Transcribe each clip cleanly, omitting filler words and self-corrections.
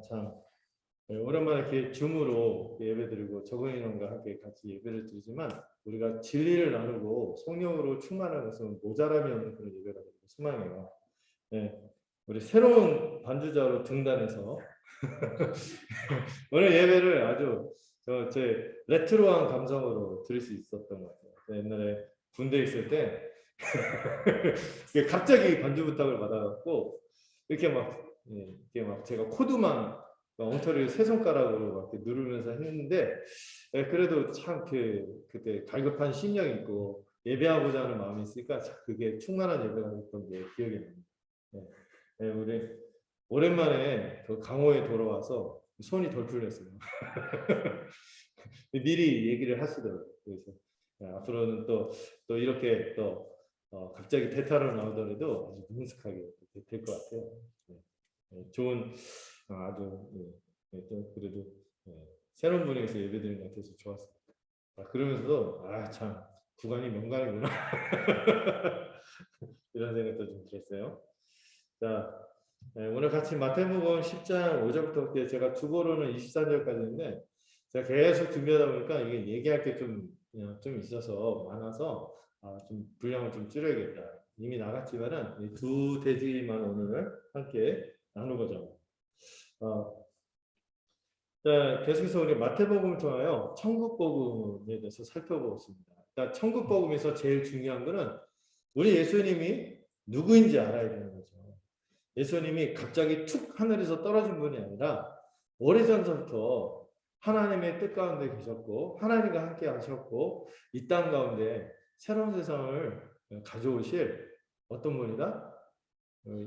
참 오랜만에 이렇게 줌으로 예배드리고 적응인원과 함께 같이 예배를 드리지만 우리가 진리를 나누고 성령으로 충만한 것은 모자람이 없는 그런 예배가 되고 소망해요. 네, 우리 새로운 반주자로 등단해서 오늘 예배를 아주 제 레트로한 감성으로 드릴 수 있었던 것 같아요. 옛날에 군대에 있을 때 갑자기 반주 부탁을 받아갖고 이렇게 막 제가 코드만 엉터리 세 손가락으로 막 이렇게 누르면서 했는데 그래도 참 그때 갈급한 심령이 있고 예배하고자 하는 마음이 있으니까 그게 충만한 예배가 됐던 게 기억이 납니다. 우리 오랜만에 그 강호에 돌아와서 손이 덜 풀렸어요. 미리 얘기를 하시더라고요. 그래서 앞으로는 또 이렇게 갑자기 대타로 나오더라도 아주 능숙하게 될 것 같아요. 좋은 아주 또 그래도 새로운 분위기에서 예배드리는 것 같아서 좋았어요. 그러면서도 참 구간이 명간이구나 이런 생각도 좀 들었어요. 자, 오늘 같이 마태복음 10장 5절부터 제가 주보로는 24절까지인데 제가 계속 준비하다 보니까 이게 얘기할 게 좀 있어서 많아서 좀 분량을 좀 줄여야겠다. 이미 나갔지만은 이 두 대지만 오늘 함께 나누고자. 자, 계속해서 우리 마태복음을 통하여 천국복음에 대해서 살펴보겠습니다. 그러니까 천국복음에서 제일 중요한 거는 우리 예수님이 누구인지 알아야 되는 거죠. 예수님이 갑자기 툭 하늘에서 떨어진 분이 아니라 오래전부터 하나님의 뜻 가운데 계셨고 하나님과 함께 하셨고 이 땅 가운데 새로운 세상을 가져오실 어떤 분이다?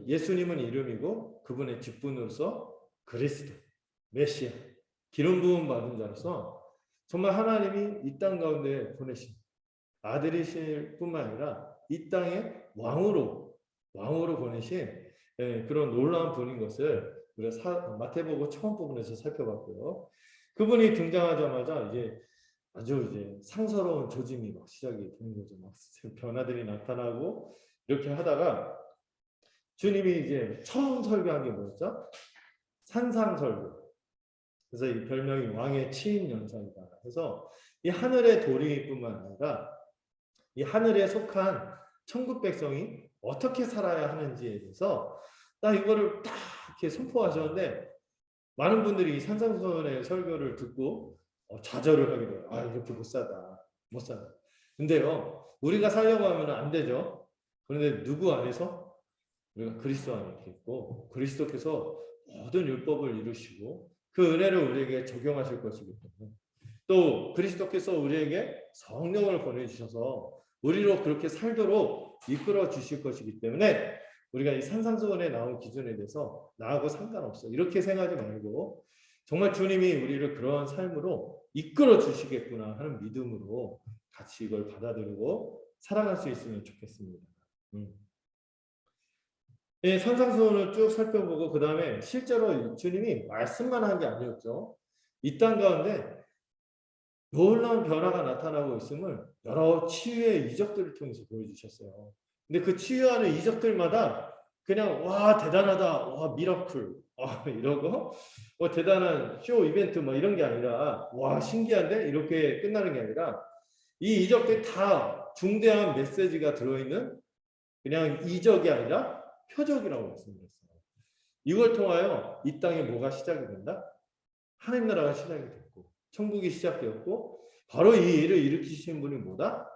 예수님은 이름이고 그분의 직분으로서 그리스도, 메시아, 기름 부음 받은 자로서 정말 하나님이 이 땅 가운데 보내신 아들이실 뿐만 아니라 이 땅의 왕으로 보내신 그런 놀라운 분인 것을 우리가 마태복음 처음 부분에서 살펴봤고요. 그분이 등장하자마자 아주 상서로운 조짐이 막 시작이 되는 거죠. 막 변화들이 나타나고 이렇게 하다가 주님이 처음 설교한 게 뭐였죠? 산상설교. 그래서 이 별명이 왕의 치인 연설이다. 그래서 이 하늘의 도리뿐만 아니라 이 하늘에 속한 천국 백성이 어떻게 살아야 하는지에 대해서 딱 이거를 딱 이렇게 선포하셨는데 많은 분들이 이 산상선의 설교를 듣고 좌절을 하게 돼요. 이렇게 못 살다. 근데요, 우리가 살려고 하면 안 되죠. 그런데 누구 안에서? 우리가 그리스도 안에 있고 그리스도께서 모든 율법을 이루시고 그 은혜를 우리에게 적용하실 것이기 때문에 또 그리스도께서 우리에게 성령을 보내주셔서 우리로 그렇게 살도록 이끌어 주실 것이기 때문에 우리가 이 산상수훈에 나온 기준에 대해서 나하고 상관없어 이렇게 생각하지 말고 정말 주님이 우리를 그러한 삶으로 이끌어 주시겠구나 하는 믿음으로 같이 이걸 받아들이고 살아갈 수 있으면 좋겠습니다. 산상수훈을 쭉 살펴보고 그 다음에 실제로 주님이 말씀만 한 게 아니었죠. 이 땅 가운데 놀라운 변화가 나타나고 있음을 여러 치유의 이적들을 통해서 보여주셨어요. 근데 그 치유하는 이적들마다 그냥 와 대단하다, 와 미라클, 이러고 대단한 쇼 이벤트 이런 게 아니라 와 신기한데 이렇게 끝나는 게 아니라 이 이적들이 다 중대한 메시지가 들어있는 그냥 이적이 아니라 표적이라고 말씀드렸어요. 이걸 통하여 이 땅에 뭐가 시작이 된다? 하나님 나라가 시작이 됐고 천국이 시작되었고 바로 이 일을 일으키시는 분이 뭐다?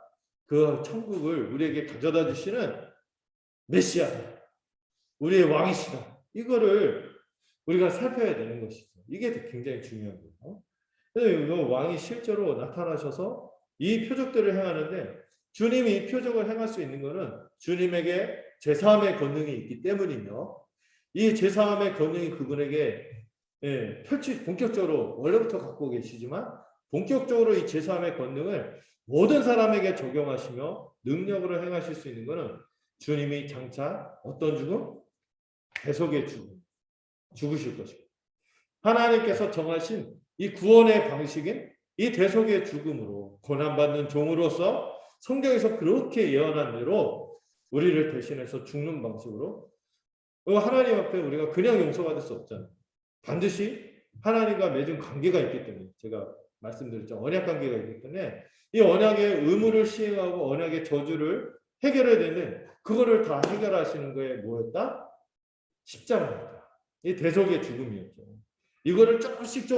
그 천국을 우리에게 가져다 주시는 메시아다. 우리의 왕이시다. 이거를 우리가 살펴야 되는 것이죠. 이게 굉장히 중요한 거예요. 그래서 왕이 실제로 나타나셔서 이 표적들을 행하는데 주님이 이 표적을 행할 수 있는 것은 주님에게 제사함의 권능이 있기 때문이며 이 제사함의 권능이 그분에게 본격적으로 원래부터 갖고 계시지만 본격적으로 이 제사함의 권능을 모든 사람에게 적용하시며 능력으로 행하실 수 있는 것은 주님이 장차 어떤 죽음? 대속의 죽음. 죽으실 것이고 하나님께서 정하신 이 구원의 방식인 이 대속의 죽음으로 고난받는 종으로서 성경에서 그렇게 예언한 대로 우리를 대신해서 죽는 방식으로 하나님 앞에 우리가 그냥 용서받을 수 없잖아요. 반드시 하나님과 맺은 관계가 있기 때문에 제가 말씀드렸죠. 언약 관계가 있기 때문에 이 언약의 의무를 시행하고 언약의 저주를 해결해야 되는데 그거를 다 해결하시는 거에 뭐였다? 십자가였다. 이 대속의 죽음이었죠. 이거를 조금씩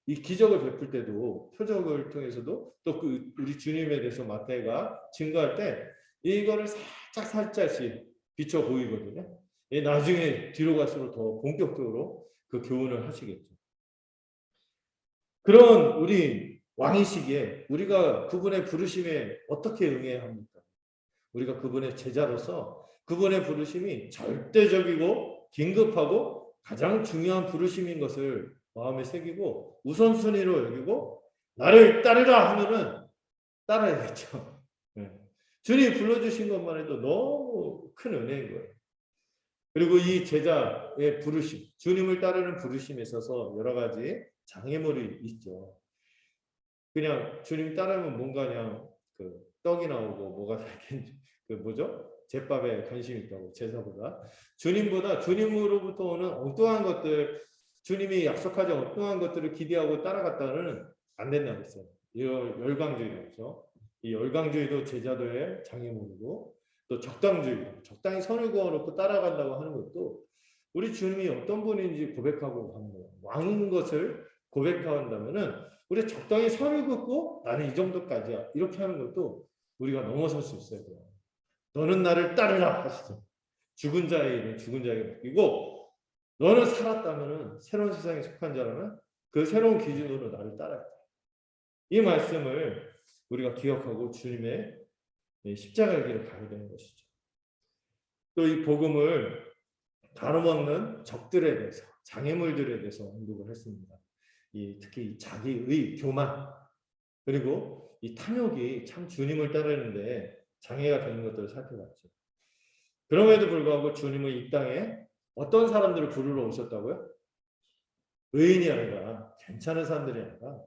이 기적을 베풀 때도 표적을 통해서도 또 그 우리 주님에 대해서 마태가 증거할 때 이거를 살짝씩 비춰 보이거든요. 나중에 뒤로 갈수록 더 본격적으로 그 교훈을 하시겠죠. 그런 우리 왕이시기에 우리가 그분의 부르심에 어떻게 응해야 합니까? 우리가 그분의 제자로서 그분의 부르심이 절대적이고 긴급하고 가장 중요한 부르심인 것을 마음에 새기고 우선순위로 여기고 나를 따르라 하면은 따라야겠죠. 네. 주님이 불러주신 것만 해도 너무 큰 은혜인 거예요. 그리고 이 제자의 부르심, 주님을 따르는 부르심에 있어서 여러 가지 장애물이 있죠. 그냥 주님 따르면 뭔가 그냥 그 떡이 나오고 뭐가 그 뭐죠? 제밥에 관심이 있다고 제사보다 주님으로부터 오는 엉뚱한 것들 주님이 약속하지 엉뚱한 것들을 기대하고 따라갔다는 안 된다고 했어요. 이걸 열광주의죠. 이 열광주의도 제자도의 장애물이고 또 적당주의, 적당히 선을 그어놓고 따라간다고 하는 것도 우리 주님이 어떤 분인지 고백하고 가는 거예요. 왕인 것을 고백한다면은 우리 적당히 선을 긋고 나는 이 정도까지야 이렇게 하는 것도 우리가 넘어설 수 있어야 돼요. 너는 나를 따르라 하시죠. 죽은 자의 일은 죽은 자에게 맡기고 너는 살았다면 새로운 세상에 속한 자라면 그 새로운 기준으로 나를 따라야 돼. 이 말씀을 우리가 기억하고 주님의 십자가의 길을 가야 되는 것이죠. 또 이 복음을 가로막는 적들에 대해서 장애물들에 대해서 언급을 했습니다. 특히 자기의 교만 그리고 이 탐욕이 참 주님을 따르는데 장애가 되는 것들을 살펴봤죠. 그럼에도 불구하고 주님은 이 땅에 어떤 사람들을 부르러 오셨다고요? 의인이 아니라 괜찮은 사람들이 아니라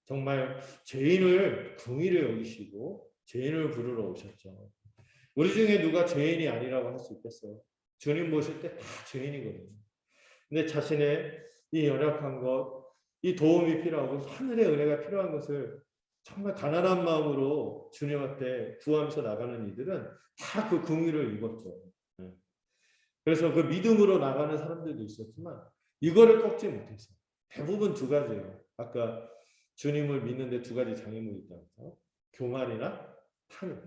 정말 죄인을 긍휼히 여기시고 죄인을 부르러 오셨죠. 우리 중에 누가 죄인이 아니라고 할 수 있겠어요? 주님 보실 때 다 죄인이거든요. 근데 자신의 이 연약한 것, 이 도움이 필요하고 하늘의 은혜가 필요한 것을 정말 가난한 마음으로 주님 앞에 구하면서 나가는 이들은 다 그 긍휼을 입었죠. 그래서 그 믿음으로 나가는 사람들도 있었지만 이거를 꺾지 못했어요. 대부분 두 가지예요. 아까 주님을 믿는데 두 가지 장애물이 있다면서 교만이나 탐욕.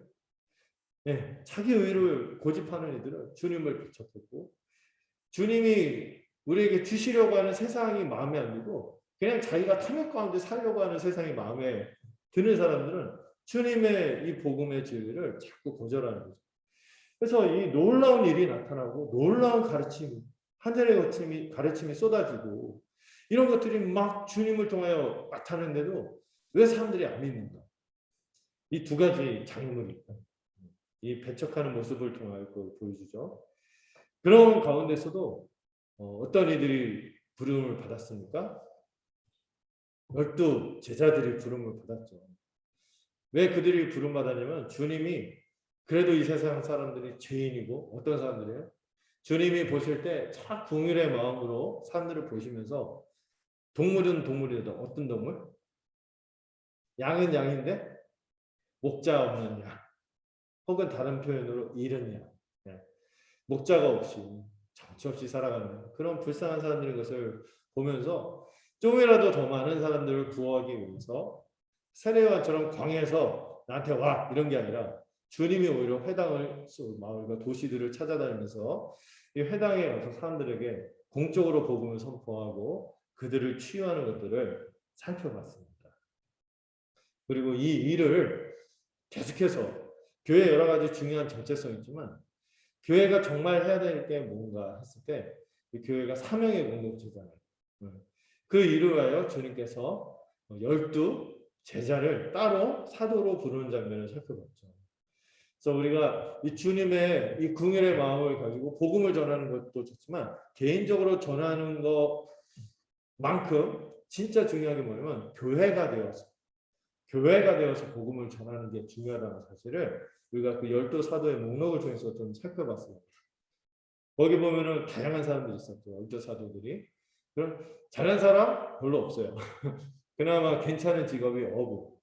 네, 자기 의를 고집하는 이들은 주님을 비척했고 주님이 우리에게 주시려고 하는 세상이 마음에 안 들고 그냥 자기가 탐욕 가운데 살려고 하는 세상이 마음에 드는 사람들은 주님의 이 복음의 진리를 자꾸 거절하는 거죠. 그래서 이 놀라운 일이 나타나고 놀라운 가르침, 하늘의 가르침이 쏟아지고 이런 것들이 막 주님을 통하여 나타나는데도 왜 사람들이 안 믿는가? 이 두 가지 장애물이 있다. 이 배척하는 모습을 통하여 보여주죠. 그런 가운데서도 어떤 이들이 부름을 받았습니까? 12 제자들이 부름을 받았죠. 왜 그들이 부름받았냐면 주님이 그래도 이 세상 사람들이 죄인이고 어떤 사람들이에요? 주님이 보실 때 참 긍휼의 마음으로 사람들을 보시면서 동물은 동물이다. 어떤 동물? 양은 양인데 목자 없는 양. 혹은 다른 표현으로 잃은 양. 목자가 없이 정처없이 살아가는 그런 불쌍한 사람들인 것을 보면서 좀이라도 더 많은 사람들을 구하기 위해서 세례요한처럼 광야에서 나한테 와 이런 게 아니라 주님이 오히려 회당을 마을과 도시들을 찾아다니면서 이 회당에 와서 사람들에게 공적으로 복음을 선포하고 그들을 치유하는 것들을 살펴봤습니다. 그리고 이 일을 계속해서 교회 여러 가지 중요한 정체성이 있지만 교회가 정말 해야 될 게 뭔가 했을 때 교회가 사명의 공동체잖아요. 그 일을 위하여 주님께서 12 제자를 따로 사도로 부르는 장면을 살펴봤죠. 그래서 우리가 이 주님의 이 긍휼의 마음을 가지고 복음을 전하는 것도 좋지만 개인적으로 전하는 것만큼 진짜 중요한 게 뭐냐면 교회가 되어서 복음을 전하는 게 중요하다는 사실을 우리가 그 12 사도의 목록을 통해서 좀 살펴봤습니다. 거기 보면은 다양한 사람들이 있었죠. 12 사도들이. 그럼 잘한 사람 별로 없어요. 그나마 괜찮은 직업이 어부.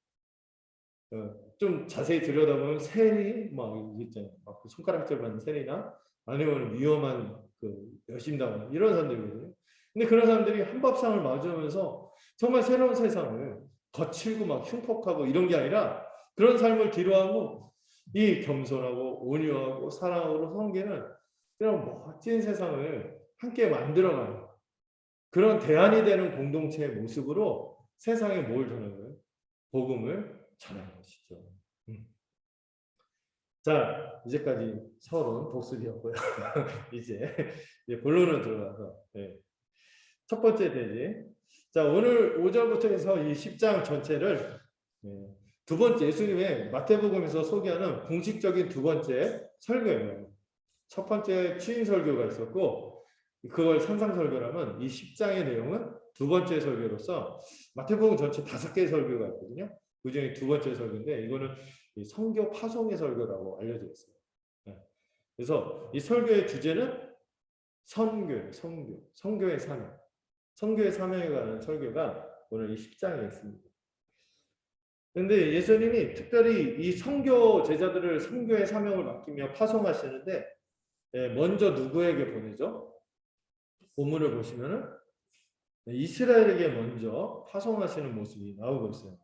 좀 자세히 들여다보면 세리 막 있잖아요. 막그 손가락질 받는 세리나 아니면 위험한 그 여심당하는 이런 사람들이거든요. 근데 그런 사람들이 한밥상을 맞으면서 정말 새로운 세상을 거칠고 막 흉폭하고 이런 게 아니라 그런 삶을 뒤로하고 이 겸손하고 온유하고 사랑으로 섬기는 그런 멋진 세상을 함께 만들어가는 그런 대안이 되는 공동체의 모습으로 세상에 뭘 전하는 거예요? 복음을 전하는 것이죠. 자, 이제까지 서론 복습이었고요. 이제 본론으로 들어가서 첫 번째 대지. 자, 오늘 5절부터 해서 이 10장 전체를 두 번째 예수님의 마태복음에서 소개하는 공식적인 두 번째 설교예요. 첫 번째 취임 설교가 있었고 그걸 산상 설교라면 이 10장의 내용은 두 번째 설교로서 마태복음 전체 5개의 설교가 있거든요. 그 중에 두 번째 설교인데 이거는 성교 파송의 설교라고 알려져 있어요. 그래서 이 설교의 주제는 선교의 사명, 선교의 사명에 관한 설교가 오늘 이 10장에 있습니다. 그런데 예수님이 특별히 이 선교 제자들을 선교의 사명을 맡기며 파송하시는데 먼저 누구에게 보내죠? 본문을 보시면은 이스라엘에게 먼저 파송하시는 모습이 나오고 있어요.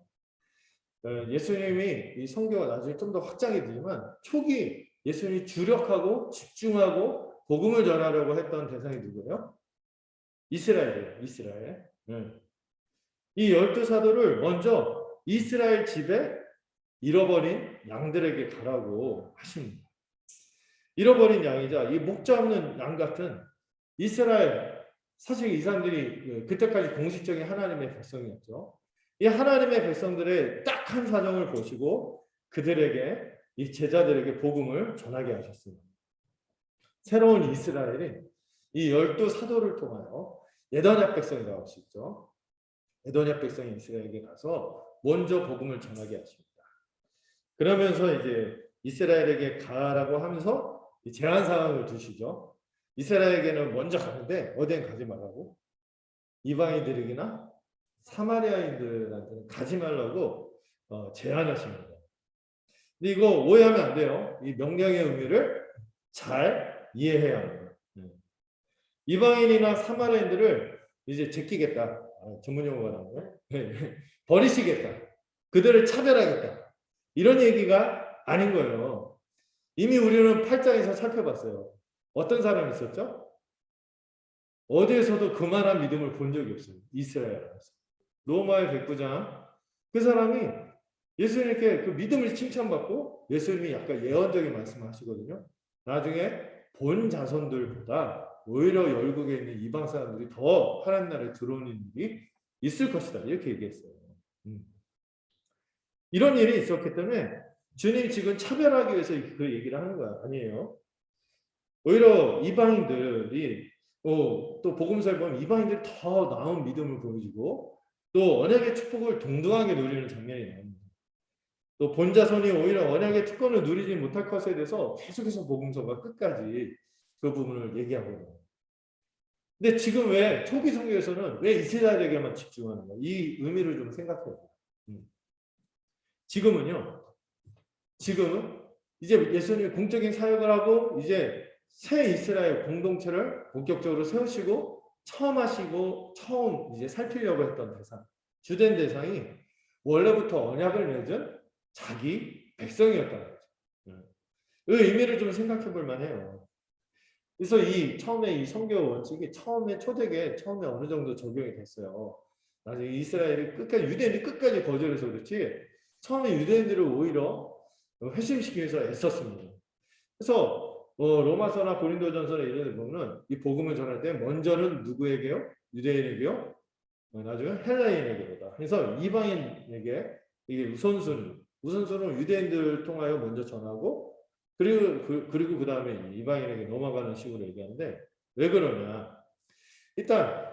예수님이 이 선교가 나중에 좀 더 확장이 되지만 초기 예수님이 주력하고 집중하고 복음을 전하려고 했던 대상이 누구예요? 이스라엘이에요. 이스라엘. 이 12사도를 먼저 이스라엘 집에 잃어버린 양들에게 가라고 하십니다. 잃어버린 양이자 이 목자 없는 양 같은 이스라엘, 사실 이 사람들이 그때까지 공식적인 하나님의 백성이었죠. 이 하나님의 백성들의 딱한 사정을 보시고 그들에게 이 제자들에게 복음을 전하게 하셨습니다. 새로운 이스라엘이 이 12사도를 통하여 에도냐 백성이라고 할 수 있죠. 에도냐 백성이 이스라엘에게 가서 먼저 복음을 전하게 하십니다. 그러면서 이제 이스라엘에게 가라고 하면서 제한 사항을 두시죠. 이스라엘에게는 먼저 가는데 어디엔 가지 말라고, 이방인들에게나 사마리아인들한테는 가지 말라고 제한하십니다. 근데 이거 오해하면 안 돼요. 이 명령의 의미를 잘 이해해야 합니다. 이방인이나 사마리아인들을 이제 제끼겠다. 전문 용어가 나오네. 버리시겠다. 그들을 차별하겠다. 이런 얘기가 아닌 거예요. 이미 우리는 8장에서 살펴봤어요. 어떤 사람이 있었죠? 어디에서도 그만한 믿음을 본 적이 없어요. 이스라엘에서. 로마의 백부장. 그 사람이 예수님께 그 믿음을 칭찬받고 예수님이 약간 예언적인 말씀을 하시거든요. 나중에 본 자손들보다 오히려 열국에 있는 이방 사람들이 더 하나님 나라에 들어오는 일이 있을 것이다. 이렇게 얘기했어요. 이런 일이 있었기 때문에 주님이 지금 차별하기 위해서 그 얘기를 하는 거야. 아니에요. 오히려 이방인들이 또 복음서에 보면 이방인들이 더 나은 믿음을 보여주고 또 언약의 축복을 동등하게 누리는 장면이 나옵니다. 또 본자손이 오히려 언약의 특권을 누리지 못할 것에 대해서 계속해서 복음서가 끝까지 그 부분을 얘기하고 있는 거예요. 근데 지금 왜 초기 성경에서는 왜 이스라엘에게만 집중하는 거예요? 이 의미를 좀 생각해요. 지금은 이제 예수님이 공적인 사역을 하고 이제 새 이스라엘 공동체를 본격적으로 세우시고 처음 이제 살피려고 했던 대상, 주된 대상이 원래부터 언약을 맺은 자기 백성이었다는 거죠. 그 의미를 좀 생각해 볼 만해요. 그래서 처음에 이 선교 원칙이 초대교회 처음에 어느 정도 적용이 됐어요. 나중에 이스라엘이 유대인이 끝까지 거절해서 그렇지 처음에 유대인들을 오히려 회심시키기 위해서 애썼습니다. 그래서 로마서나 고린도전서나 이런 데 보면 이 복음을 전할 때 먼저는 누구에게요? 유대인에게요? 나중에 헬라인에게로다. 그래서 이방인에게 이게 우선순위로 유대인들 통하여 먼저 전하고 그리고 그 다음에 이방인에게 넘어가는 식으로 얘기하는데 왜 그러냐? 일단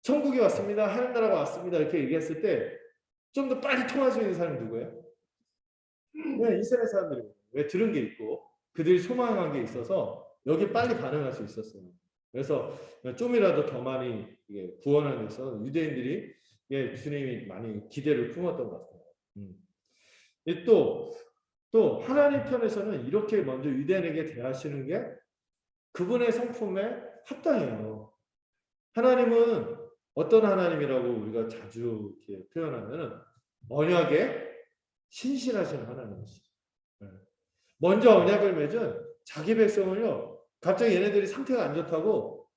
천국이 왔습니다. 하나님 나라가 왔습니다. 이렇게 얘기했을 때 좀 더 빨리 통할 수 있는 사람이 누구예요? 왜 이스라엘 사람들이 왜 들은 게 있고 그들이 소망한 게 있어서 여기 빨리 반응할 수 있었어요. 그래서 좀이라도 더 많이 구원하기 위해서 유대인들이 주님이 많이 기대를 품었던 것 같아요. 또 하나님 편에서는 이렇게 먼저 유대인에게 대하시는 게 그분의 성품에 합당해요. 하나님은 어떤 하나님이라고 우리가 자주 이렇게 표현하면은 언약에 신실하신 하나님이시죠. 먼저 언약을 맺은 자기 백성을요, 갑자기 얘네들이 상태가 안 좋다고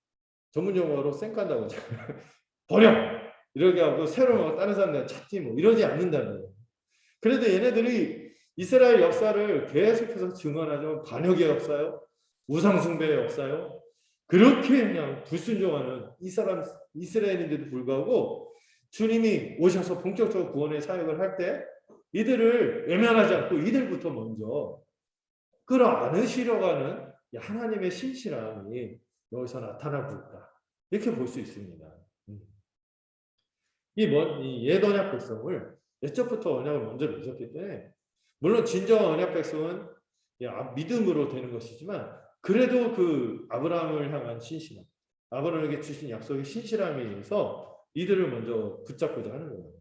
전문 용어로 쌩깐다고 버려! 이렇게 하고 새로 다른 사람들 찾지 뭐 이러지 않는다는 거예요. 그래도 얘네들이 이스라엘 역사를 계속해서 증언하지만 반역의 역사요, 우상숭배의 역사요, 그렇게 그냥 불순종하는 이스라엘인데도 불구하고 주님이 오셔서 본격적으로 구원의 사역을 할 때 이들을 외면하지 않고 이들부터 먼저 끌어안으시려고 하는 하나님의 신실함이 여기서 나타나고 있다. 이렇게 볼 수 있습니다. 이 옛 언약 백성을 옛적부터 언약을 먼저 맺었기 때문에 물론 진정한 언약 백성은 믿음으로 되는 것이지만 그래도 그 아브라함을 향한 신실함, 아브라함에게 주신 약속의 신실함에 의해서 이들을 먼저 붙잡고자 하는 거예요.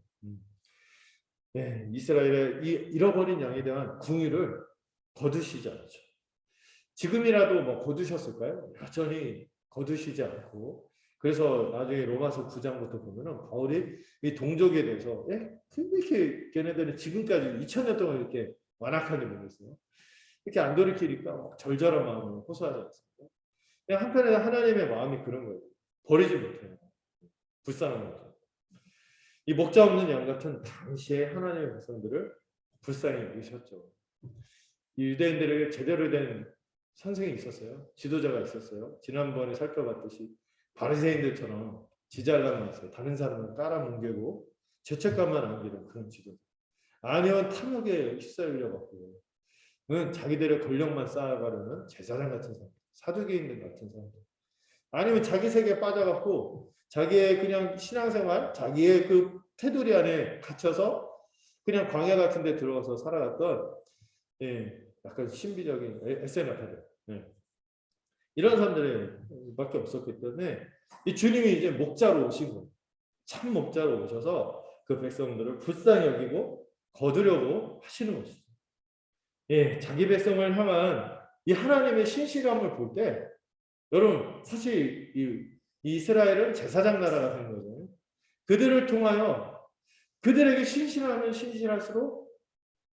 네, 이스라엘의 이 잃어버린 양에 대한 궁유를 거두시지 않죠. 지금이라도 뭐 거두셨을까요? 여전히 거두시지 않고, 그래서 나중에 로마서 9장부터 보면은 바울이 이 동족에 대해서 이렇게 걔네들이 지금까지 2000년 동안 이렇게 완악하게 보냈어요. 이렇게 안 돌이키니까 막 절절한 마음으로 호소하지 않습니까? 그냥 한편에 하나님의 마음이 그런 거예요. 버리지 못해요. 불쌍한 거죠. 이 목자 없는 양 같은 당시에 하나님의 백성들을 불쌍히 여기셨죠. 이 유대인들에게 제대로 된 선생이 있었어요. 지도자가 있었어요. 지난번에 살펴봤듯이 바리새인들처럼 지잘난 맛에 다른 사람을 깔아뭉개고 죄책감만 안기는 그런 지도자. 아니면 탐욕에 휩싸이려고 자기들의 권력만 쌓아가려는 제사장 같은 사람, 사두개인들 같은 사람들. 아니면 자기 세계에 빠져갖고 자기의 그냥 신앙생활, 자기의 그 테두리 안에 갇혀서 그냥 광야 같은 데 들어가서 살아갔던 약간 신비적인 SNF들. 이런 사람들이 밖에 없었기 때문에 이 주님이 이제 목자로 오신 거예요. 참 목자로 오셔서 그 백성들을 불쌍히 여기고 거두려고 하시는 것이죠. 자기 백성을 향한 이 하나님의 신실함을 볼 때 여러분 사실 이 이스라엘은 제사장 나라가 된 거죠. 그들을 통하여 그들에게 신실하면 신실할수록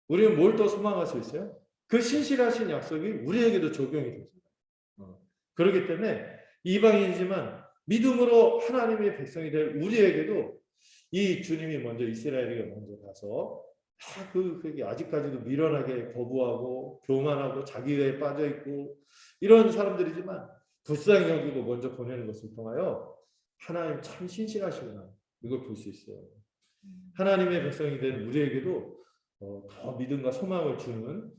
우리는 뭘 더 소망할 수 있어요? 그 신실하신 약속이 우리에게도 적용이 됩니다. 그렇기 때문에 이방인이지만 믿음으로 하나님의 백성이 될 우리에게도 이 주님이 먼저 이스라엘에게 먼저 가서 그게 아직까지도 미련하게 거부하고 교만하고 자기에 빠져 있고 이런 사람들이지만 불쌍히 여기고 먼저 보내는 것을 통하여 하나님 참 신실하시구나 이걸 볼 수 있어요. 하나님의 백성이 된 우리에게도 더 믿음과 소망을 주는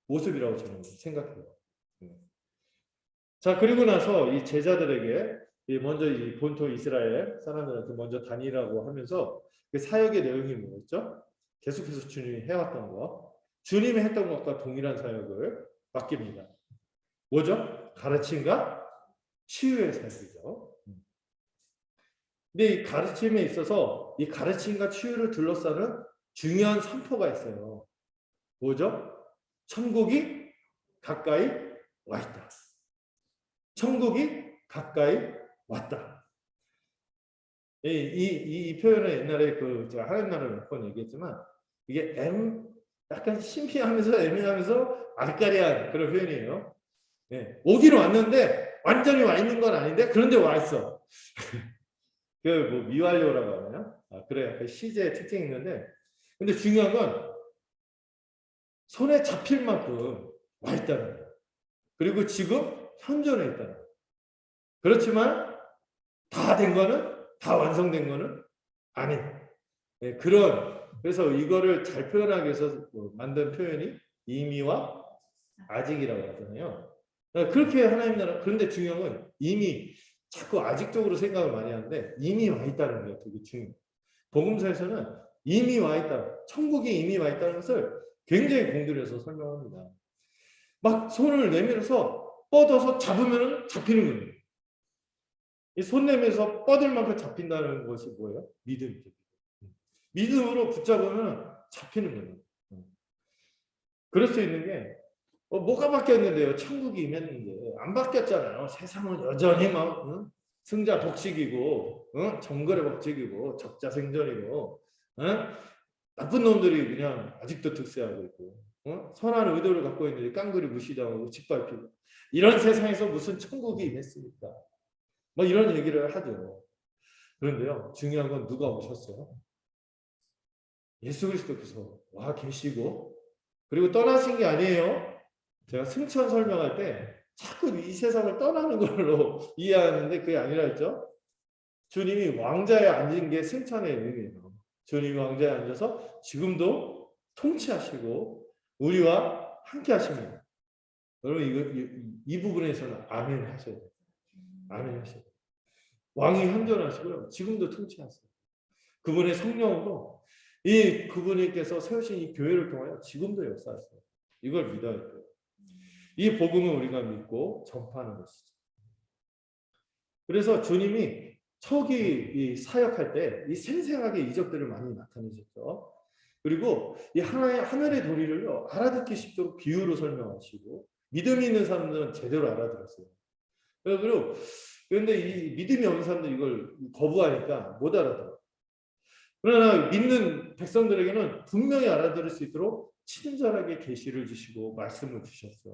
모습이라고 저는 생각해요. 자, 그리고 나서 이 제자들에게 먼저 이 본토 이스라엘 사람들한테 먼저 다니라고 하면서 그 사역의 내용이 뭐였죠? 계속해서 주님이 해왔던 거, 주님이 했던 것과 동일한 사역을 맡깁니다. 뭐죠? 가르침과 치유의 사역이죠. 근데 이 가르침에 있어서 이 가르침과 치유를 둘러싸는 중요한 선포가 있어요. 뭐죠? 천국이 가까이 와 있다. 천국이 가까이 왔다. 이 표현은 옛날에 제가 하나님 나라를 몇 번 얘기했지만 이게 약간 신비하면서 애매하면서 아리까리한 그런 표현이에요. 오기는 왔는데 완전히 와 있는 건 아닌데 그런데 와 있어. 뭐 미완료라고 하나요? 그래 약간 시제의 특징이 있는데 근데 중요한 건 손에 잡힐 만큼 와 있다는 거예요. 그리고 지금 현존에 있다는 거예요. 그렇지만 다 된 거는 다 완성된 거는 아닌 그래서 이거를 잘 표현하기 위해서 만든 표현이 이미와 아직이라고 하잖아요. 그렇게 하나님 나라 그런데 중요한 건 이미 자꾸 아직 쪽으로 생각을 많이 하는데 이미 와 있다는 게 되게 중요해요. 복음서에서는 이미 와 있다. 천국이 이미 와 있다는 것을 굉장히 공들여서 설명합니다. 막 손을 내밀어서 뻗어서 잡으면 잡히는 거예요. 이 손 내면서 뻗을 만큼 잡힌다는 것이 뭐예요? 믿음이죠. 믿음으로 붙잡으면 잡히는 거예요. 그럴 수 있는 게 뭐가 바뀌었는데요? 천국이 임했는데 안 바뀌었잖아요. 세상은 여전히 막 승자 독식이고 정글의 법칙이고 적자 생존이고 나쁜 놈들이 그냥 아직도 득세하고 있고 선한 의도를 갖고 있는데 깡그리 무시당하고 짓밟히고 이런 세상에서 무슨 천국이 임했습니까? 뭐 이런 얘기를 하죠. 그런데요, 중요한 건 누가 오셨어요? 예수 그리스도께서 와 계시고 그리고 떠나신 게 아니에요. 제가 승천 설명할 때 자꾸 이 세상을 떠나는 걸로 이해하는데 그게 아니라 했죠. 주님이 왕자에 앉은 게 승천의 의미예요. 주님이 왕자에 앉아서 지금도 통치하시고 우리와 함께 하십니다. 여러분 이 부분에서는 아멘 하셔야 돼요. 아멘 하셔야 돼요. 왕이 현존하시고요. 지금도 통치하세요. 그분의 성령으로 이 그분께서 세우신 이 교회를 통하여 지금도 역사하세요. 이걸 믿어야 돼요. 이 복음을 우리가 믿고 전파하는 것이죠. 그래서 주님이 초기 사역할 때 이 생생하게 이적들을 많이 나타내셨죠. 그리고 이 하늘의 도리를요 알아듣기 쉽도록 비유로 설명하시고 믿음이 있는 사람들은 제대로 알아들었어요. 그리고 그런데 이 믿음이 없는 사람들 이걸 거부하니까 못 알아들어요. 그러나 믿는 백성들에게는 분명히 알아들을 수 있도록 친절하게 계시를 주시고 말씀을 주셨어.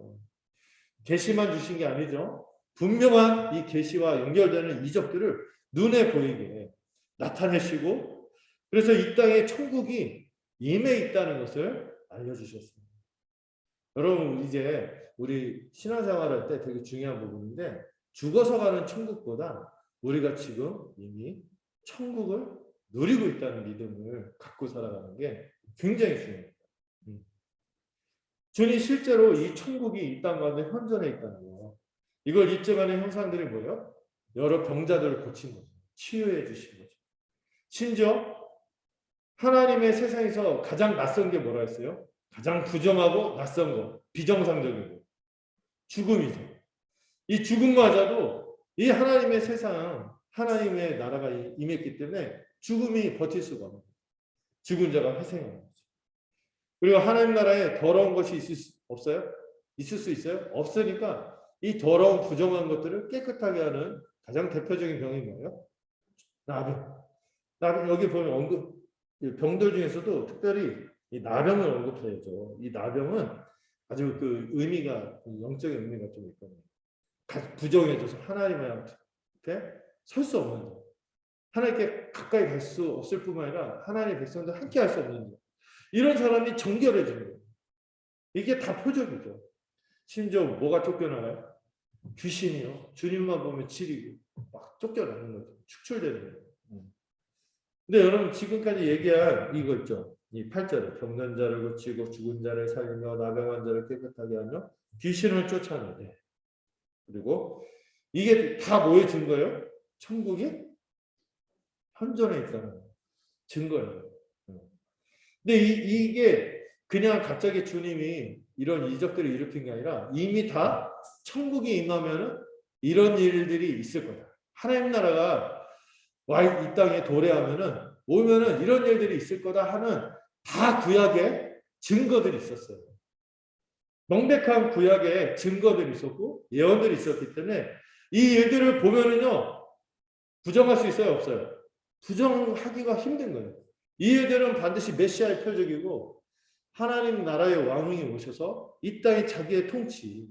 계시만 주신 게 아니죠. 분명한 이 계시와 연결되는 이적들을 눈에 보이게 나타내시고 그래서 이 땅에 천국이 임해 있다는 것을 알려주셨습니다. 여러분 이제 우리 신앙생활할 때 되게 중요한 부분인데 죽어서 가는 천국보다 우리가 지금 이미 천국을 누리고 있다는 믿음을 갖고 살아가는 게 굉장히 중요합니다. 주님 실제로 이 천국이 이 땅 가운데 현존해 있다는 거예요. 이걸 입증하는 형상들이 뭐예요? 여러 병자들을 고친 거죠. 치유해 주신 거죠. 심지어 하나님의 세상에서 가장 낯선 게 뭐라 했어요? 가장 부정하고 낯선 거, 비정상적이고 죽음이죠. 이 죽음마저도 이 하나님의 세상, 하나님의 나라가 임했기 때문에 죽음이 버틸 수가 없는 거예요. 죽은 자가 회생하는 거죠. 그리고 하나님 나라에 더러운 것이 있을 수 없어요? 있을 수 있어요? 없으니까 이 더러운 부정한 것들을 깨끗하게 하는 가장 대표적인 병이 뭐예요? 나병. 나병 여기 보면 언급 병들 중에서도 특별히 이 나병을 언급해야죠. 이 나병은 아주 그 의미가 영적인 의미가 좀 있거든요. 부정해져서 하나님의 앞에 설 수 없는 자. 하나님께 가까이 갈 수 없을 뿐만 아니라 하나님의 백성들 함께 할 수 없는 자. 이런 사람이 정결해지는 거예요. 이게 다 표적이죠. 심지어 뭐가 쫓겨나요? 귀신이요. 주님만 보면 지리고 막 쫓겨나는 거죠. 축출되는 거예요. 근데 여러분 지금까지 얘기한 이거 있죠. 이 8절에 병든 자를 고치고 죽은 자를 살리며 나병한 자를 깨끗하게 하며 귀신을 쫓아내네. 그리고 이게 다 뭐의 증거예요? 천국이 현존해 있다는 증거예요. 근데 이게 그냥 갑자기 주님이 이런 이적들을 일으킨 게 아니라 이미 다 천국이 임하면은 이런 일들이 있을 거다. 하나님 나라가 이 땅에 도래하면은 오면은 이런 일들이 있을 거다 하는 다 구약에 증거들이 있었어요. 명백한 구약에 증거들이 있었고 예언들이 있었기 때문에 이 일들을 보면은요 부정할 수 있어요, 없어요? 부정하기가 힘든 거예요. 이 일들은 반드시 메시아의 표적이고 하나님 나라의 왕이 오셔서 이 땅에 자기의 통치,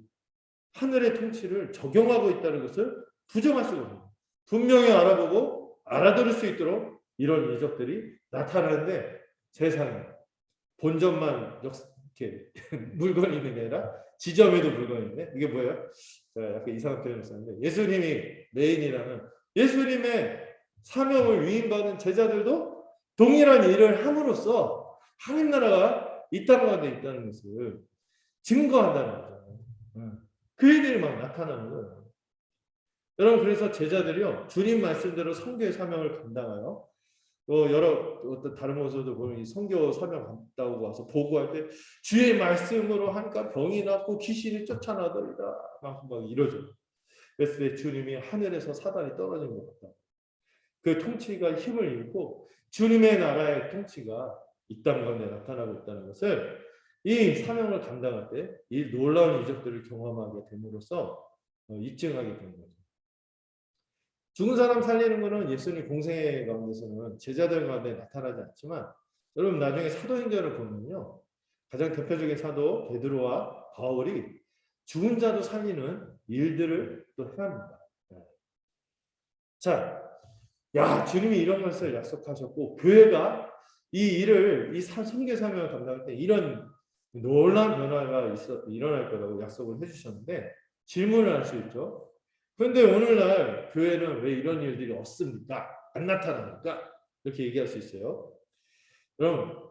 하늘의 통치를 적용하고 있다는 것을 부정할 수가 없어요. 분명히 알아보고 알아들을 수 있도록 이런 이적들이 나타나는데 세상에 본점만 이렇게 물건이 있는 게 아니라 지점에도 물건이 있네. 이게 뭐예요? 제가 약간 이상한 표현을 썼는데 예수님이 메인이라는 예수님의 사명을 위임받은 제자들도 동일한 일을 함으로써 하나님 나라가 이 땅 가운데 있다는 것을 증거한다는 거죠. 그 일들이 막 나타나는 거예요. 여러분 그래서 제자들이요 주님 말씀대로 선교의 사명을 감당하여 여러 어떤 다른 곳에도 보면 이 선교 사명 감당하고 와서 보고할 때 주의 말씀으로 하니까 병이 낫고 귀신이 쫓아나더이다 막 이러죠. 그랬을 때 주님이 하늘에서 사단이 떨어진 것 같다. 그 통치가 힘을 잃고 주님의 나라의 통치가 이 땅 가운데 나타나고 있다는 것을 이 사명을 감당할 때 이 놀라운 이적들을 경험하게 됨으로써 입증하게 되는 거죠. 죽은 사람 살리는 것은 예수님 공생 가운데서는 제자들 가운데 나타나지 않지만 여러분 나중에 사도행전을 보면요. 가장 대표적인 사도 베드로와 바울이 죽은 자도 살리는 일들을 또 해야 합니다. 자, 야, 주님이 이런 것을 약속하셨고 교회가 이 일을 이 선교 사명을 감당할 때 이런 놀라운 변화가 일어날 거라고 약속을 해주셨는데 질문을 할 수 있죠. 그런데 오늘날 교회는 왜 이런 일들이 없습니까? 안 나타납니까? 이렇게 얘기할 수 있어요. 그럼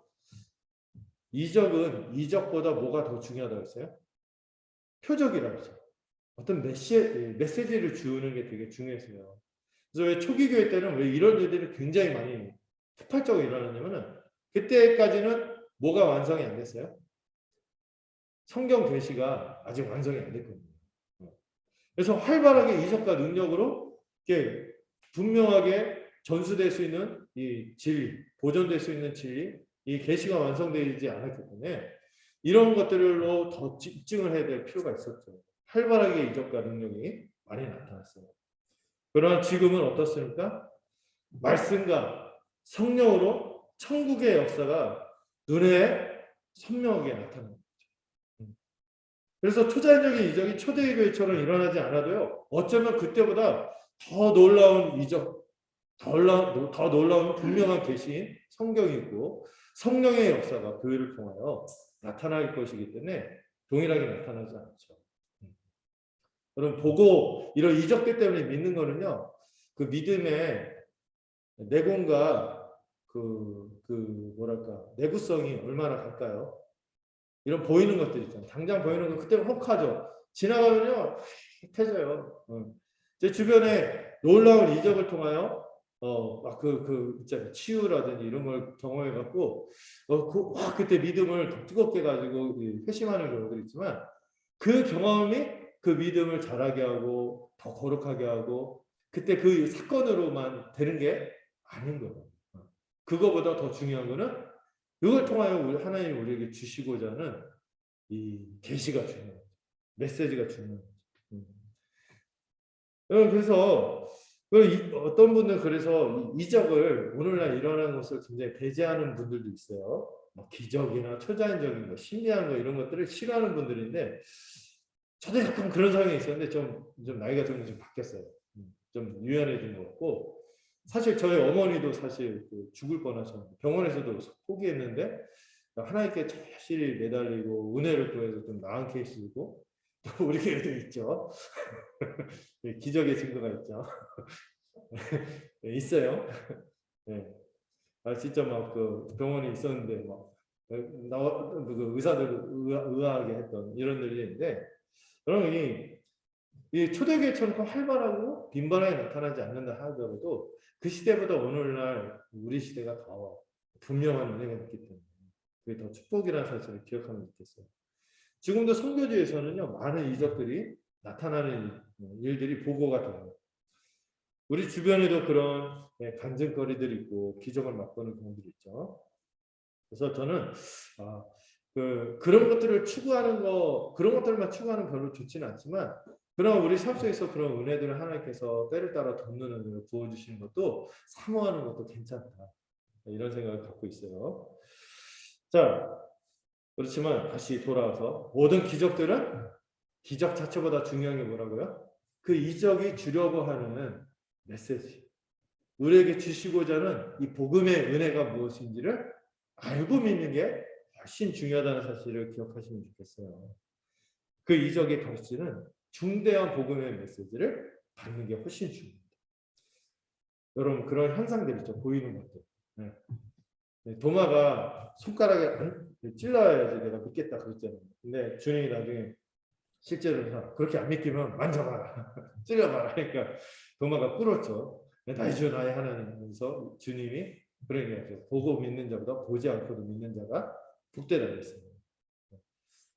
이적은 이적보다 뭐가 더 중요하다고 했어요? 표적이라고 했어요. 어떤 메시지를 주는 게 되게 중요했어요. 그래서 왜 초기 교회 때는 왜 이런 일들이 굉장히 많이 폭발적으로 일어났냐면은 그때까지는 뭐가 완성이 안 됐어요? 성경 계시가 아직 완성이 안 됐거든요. 그래서 활발하게 이적과 능력으로 이렇게 분명하게 전수될 수 있는 이 진리, 보존될 수 있는 진리, 이 계시가 완성되지 않았기 때문에 이런 것들로 더 집중을 해야 될 필요가 있었죠. 활발하게 이적과 능력이 많이 나타났어요. 그러나 지금은 어떻습니까? 말씀과 성령으로 천국의 역사가 눈에 선명하게 나타납니다. 그래서 초자연적인 이적이 초대교회처럼 일어나지 않아도요. 어쩌면 그때보다 더 놀라운 이적, 더 놀라운 분명한 계시인 성경이 있고 성령의 역사가 교회를 통하여 나타날 것이기 때문에 동일하게 나타나지 않죠. 여러분 보고 이런 이적들 때문에 믿는 거는요. 그 믿음의 내공과 뭐랄까 내구성이 얼마나 갈까요? 이런 보이는 것들 있잖아요. 당장 보이는 거 그때는 혹하죠. 지나가면요 해져요. 제 주변에 놀라운 이적을 통하여 있잖아요. 치유라든지 이런 걸 경험해 갖고 그때 믿음을 더 뜨겁게 가지고 회심하는 경우도 있지만 그 경험이 그 믿음을 자라게 하고 더 거룩하게 하고 그때 그 사건으로만 되는 게 아닌 거예요. 그거보다 더 중요한 거는 이걸 통하여 하나님이 우리에게 주시고자 하는 이 계시가 중요해요. 메시지가 중요해요. 그래서 어떤 분은 그래서 이적을 오늘날 일어나는 것을 굉장히 배제하는 분들도 있어요. 뭐 기적이나 초자연적인 거, 신비한 거 이런 것들을 싫어하는 분들인데 저도 약간 그런 성향이 있었는데 좀 나이가 좀 바뀌었어요. 좀 유연해진 것 같고 사실 저희 어머니도 사실 죽을 뻔하셨는데 병원에서도 포기했는데 하나님께 절실히 매달리고 은혜를 구해서 좀 나은 케이스이고 또 우리 교회도 있죠. 기적의 증거가 있죠. 있어요. 네. 진짜 막 그 병원에 있었는데 막 그 의사들 의아하게 했던 이런 일이 있는데 그럼 이 초대교회처럼 활발하고 빈번하게 나타나지 않는다 하더라도 그 시대보다 오늘날 우리 시대가 더 분명한 은혜가 있기 때문에 그게 더 축복이라는 사실을 기억하면 좋겠어요. 지금도 선교지에서는요 많은 이적들이 나타나는 일들이 보고가 돼요. 우리 주변에도 그런 간증거리들이 있고 기적을 맛보는 경우들이 있죠. 그래서 저는 그런 것들을 추구하는 그런 것들만 추구하는 별로 좋지는 않지만 그러나 우리 삶 속에서 그런 은혜들을 하나님께서 때를 따라 돕는 은혜를 부어주시는 것도 사모하는 것도 괜찮다. 이런 생각을 갖고 있어요. 자, 그렇지만 다시 돌아와서 모든 기적들은 기적 자체보다 중요한 게 뭐라고요? 그 이적이 주려고 하는 메시지. 우리에게 주시고자 하는 이 복음의 은혜가 무엇인지를 알고 믿는 게 훨씬 중요하다는 사실을 기억하시면 좋겠어요. 그 이적의 가치는 중대한 복음의 메시지를 받는 게 훨씬 중요합니다. 여러분 그런 현상들 있죠. 보이는 것들. 도마가 손가락에 찔러야지 내가 믿겠다 그랬잖아요. 근데 주님이 나중에 실제로 그렇게 안 믿기면 만져봐라. 찔러봐라. 그러니까 도마가 꿇었죠. 나의 주 나의 하나님 하면서 주님이 그런 얘기하죠. 보고 믿는 자보다 보지 않고도 믿는 자가 복되다 그랬습니다.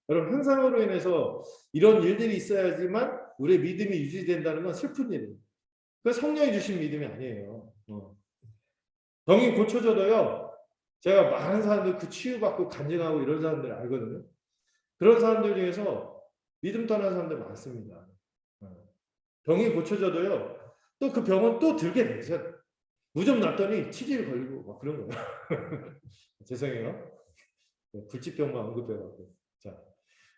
여러분 현상으로 인해서 이런 일들이 있어야지만 우리의 믿음이 유지된다는 건 슬픈 일이에요. 그 성령이 주신 믿음이 아니에요. 병이 고쳐져도요. 제가 많은 사람들 그 치유받고 간증하고 이런 사람들 알거든요. 그런 사람들 중에서 믿음 떠난 사람들 많습니다. 병이 고쳐져도요. 또 그 병은 또 들게 되죠. 무좀 났더니 치질 걸리고 막 그런 거예요. 죄송해요. 불치병만 언급해갖고. 자,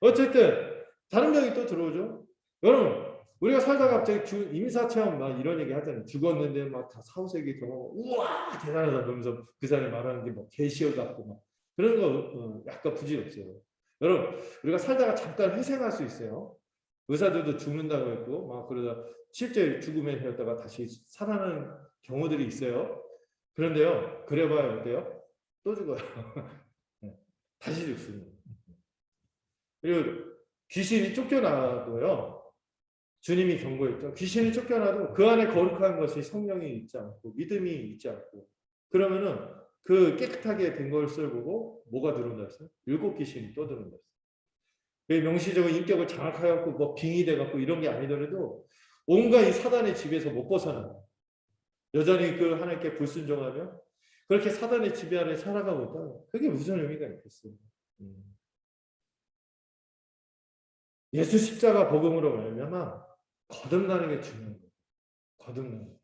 어쨌든 다른 병이 또 들어오죠. 여러분, 우리가 살다가 갑자기 임사체험 막 이런 얘기 하잖아요. 죽었는데 막 다 사후세계 경험, 우와 대단하다 그러면서 그 사람이 말하는 게 막 계시어 같고 막 그런 거 약간 부질없어요. 여러분, 우리가 살다가 잠깐 회생할 수 있어요. 의사들도 죽는다고 했고 막 그러다 실제 죽음에 이르렀다가 다시 살아나는 경우들이 있어요. 그런데요, 그래봐야 어때요? 또 죽어요. 다시 죽습니다. 그리고 귀신이 쫓겨나도요. 주님이 경고했죠. 귀신이 쫓겨나도 그 안에 거룩한 것이 성령이 있지 않고 믿음이 있지 않고 그러면은 그 깨끗하게 된 것을 보고 뭐가 들어온다 했어요? 7 귀신이 또 들어온다 했어요. 명시적인 인격을 장악하여갖고 뭐 빙의 돼갖고 이런 게 아니더라도 온갖 이 사단의 집에서 못 벗어나요. 여전히 그 하나님께 불순종하며 그렇게 사단의 지배 아래 살아가고 있다. 그게 무슨 의미가 있겠어요? 예수 십자가 복음으로 말미암아 거듭나는 게 중요한 거예요. 거듭나는.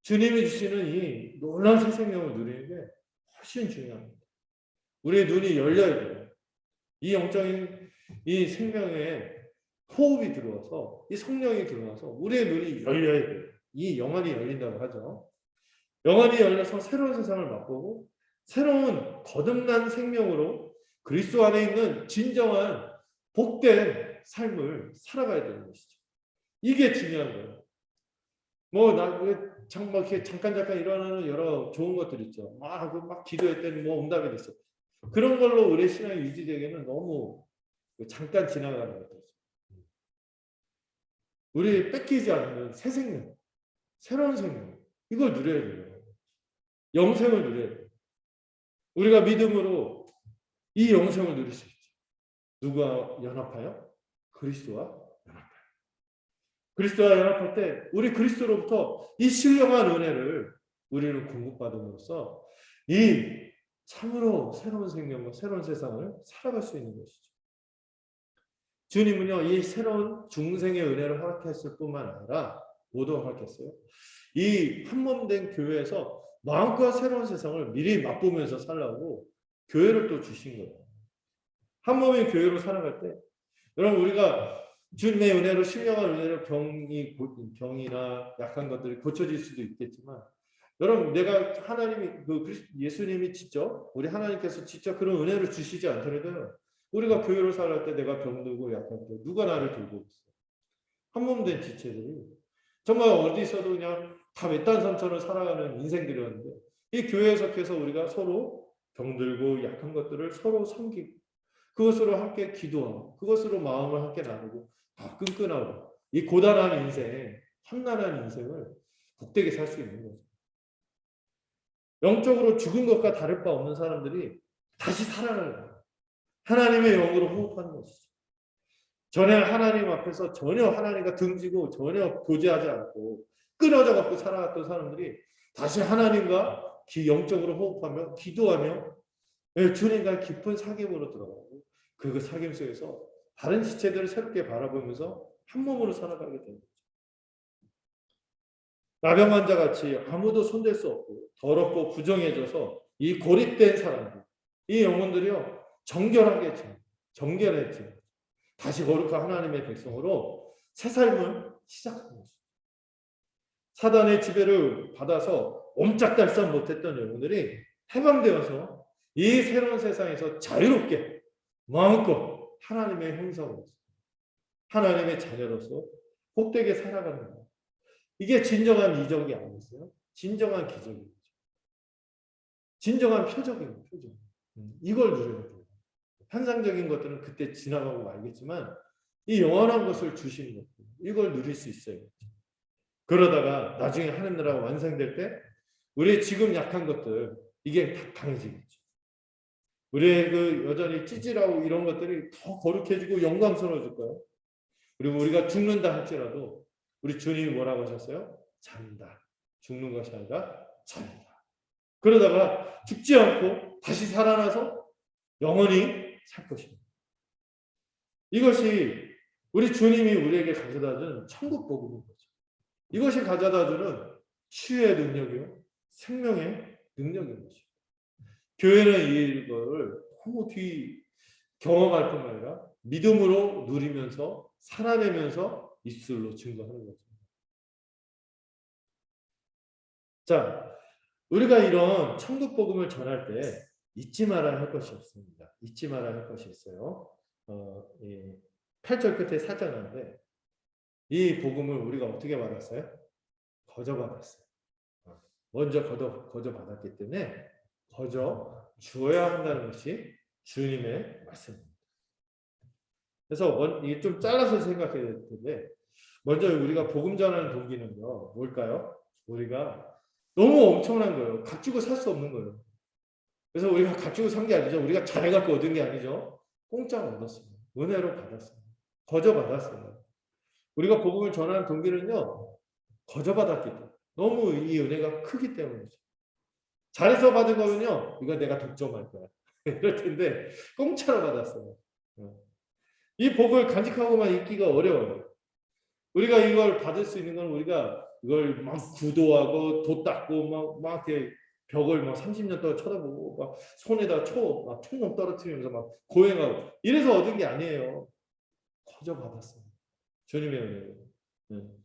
주님이 주시는 이 놀라운 새 생명을 누리는 게 훨씬 중요합니다. 우리의 눈이 열려야 돼요. 이 영적인 이 생명에 호흡이 들어와서 이 성령이 들어와서 우리의 눈이 열려야 돼요. 이 영안이 열린다고 하죠. 영안이 열려서 새로운 세상을 맛보고 새로운 거듭난 생명으로 그리스도 안에 있는 진정한 복된 삶을 살아가야 되는 것이죠. 이게 중요한 거예요. 잠깐 일어나는 여러 좋은 것들 있죠. 막 기도했더니 응답이 됐어. 그런 걸로 우리의 신앙이 유지되기는 너무 잠깐 지나가는 것들이죠. 우리 뺏기지 않는 새 생명, 새로운 생명, 이걸 누려야 돼요. 영생을 누려야 돼요. 우리가 믿음으로 이 영생을 누릴 수 있죠. 누가 연합하여? 그리스도와 연합하여. 그리스도와 연합할 때 우리 그리스도로부터 이 신령한 은혜를 우리는 공급받음으로써 이 참으로 새로운 생명과 새로운 세상을 살아갈 수 있는 것이죠. 주님은요, 이 새로운 중생의 은혜를 허락했을 뿐만 아니라 모두 허락했어요. 이 한몸된 교회에서 마음껏 새로운 세상을 미리 맛보면서 살라고 교회를 또 주신 거예요. 한몸의 교회로 살아갈 때 여러분 우리가 주님의 은혜로 신령한 은혜로 병이나 약한 것들이 고쳐질 수도 있겠지만 여러분 내가 하나님이 예수님이 직접 우리 하나님께서 직접 그런 은혜를 주시지 않더라도 우리가 교회로 살아갈 때 내가 병들고 약할 때 누가 나를 돌보고 있어? 한몸된 지체들이 정말 어디서도 그냥 다 외딴 섬처럼 살아가는 인생들이었는데 이 교회에 속해서 우리가 서로 병들고 약한 것들을 서로 섬기고 그것으로 함께 기도하고 그것으로 마음을 함께 나누고 더 끈끈하고 이 고단한 인생, 험난한 인생을 복되게 살 수 있는 거죠. 영적으로 죽은 것과 다를 바 없는 사람들이 다시 살아나는 거예요. 하나님의 영으로 호흡하는 것이죠. 전에 하나님 앞에서 전혀 하나님과 등지고 전혀 교제하지 않고 끊어져 갖고 살아갔던 사람들이 다시 하나님과 영적으로 호흡하며 기도하며 주님과 깊은 사귐으로 들어가고 그 사귐 속에서 다른 지체들을 새롭게 바라보면서 한 몸으로 살아가게 되는 거죠. 나병 환자같이 아무도 손댈 수 없고 더럽고 부정해져서 이 고립된 사람들, 이 영혼들이요 정결했지. 다시 거룩한 하나님의 백성으로 새 삶을 시작하는 것입니다. 사단의 지배를 받아서 옴짝달싹 못했던 영혼들이 해방되어서 이 새로운 세상에서 자유롭게 마음껏 하나님의 형상으로서 하나님의 자녀로서 복되게 살아가는 거예요. 이게 진정한 이적이 아니었어요. 진정한 기적이죠. 진정한 표적이에요. 표적. 이걸 누려야 돼요. 환상적인 것들은 그때 지나가고 말겠지만 이 영원한 것을 주시는 것들 이걸 누릴 수 있어요. 그러다가 나중에 하늘 나라가 완성될 때 우리의 지금 약한 것들 이게 다 강해지겠죠. 우리의 여전히 찌질하고 이런 것들이 더 거룩해지고 영광스러워질 거예요. 그리고 우리가 죽는다 할지라도 우리 주님이 뭐라고 하셨어요? 잔다. 죽는 것이 아니라 잔다. 그러다가 죽지 않고 다시 살아나서 영원히 살 것입니다. 이것이 우리 주님이 우리에게 가져다준 천국 복음인 거죠. 이것이 가져다주는 치유의 능력이요, 생명의 능력인 것입니다. 교회는 이걸 너무 경험할 뿐만 아니라 믿음으로 누리면서 살아내면서 입술로 증거하는 거죠. 자, 우리가 이런 천국 복음을 전할 때 잊지 말아야 할 것이 없습니다. 잊지 말아야 할 것이 있어요. 8절 끝에 살짝 나는데 이 복음을 우리가 어떻게 받았어요? 거저받았어요. 먼저 거저받았기 때문에 거저 주어야 한다는 것이 주님의 말씀입니다. 그래서 이게 좀 잘라서 생각해야 될 텐데 먼저 우리가 복음 전하는 동기는요. 뭘까요? 우리가 너무 엄청난 거예요. 가지고 살 수 없는 거예요. 그래서 우리가 가지고 산 게 아니죠. 우리가 잘해갖고 얻은 게 아니죠. 공짜로 얻었어요. 은혜로 받았어요. 거저 받았어요. 우리가 복음을 전하는 동기는요. 거저 받았기 때문에. 너무 이 은혜가 크기 때문이죠. 잘해서 받은 거면요. 이거 내가 독점할 거야. 이럴 텐데 공짜로 받았어요. 이 복을 간직하고만 있기가 어려워요. 우리가 이걸 받을 수 있는 건 우리가 이걸 막 구도하고 도 닦고 막 이렇게 벽을 막 30년 동안 쳐다보고 막 손에다 막 총력 떨어뜨리면서 막 고행하고 이래서 얻은 게 아니에요. 거저 받았어요. 주님의 은혜로.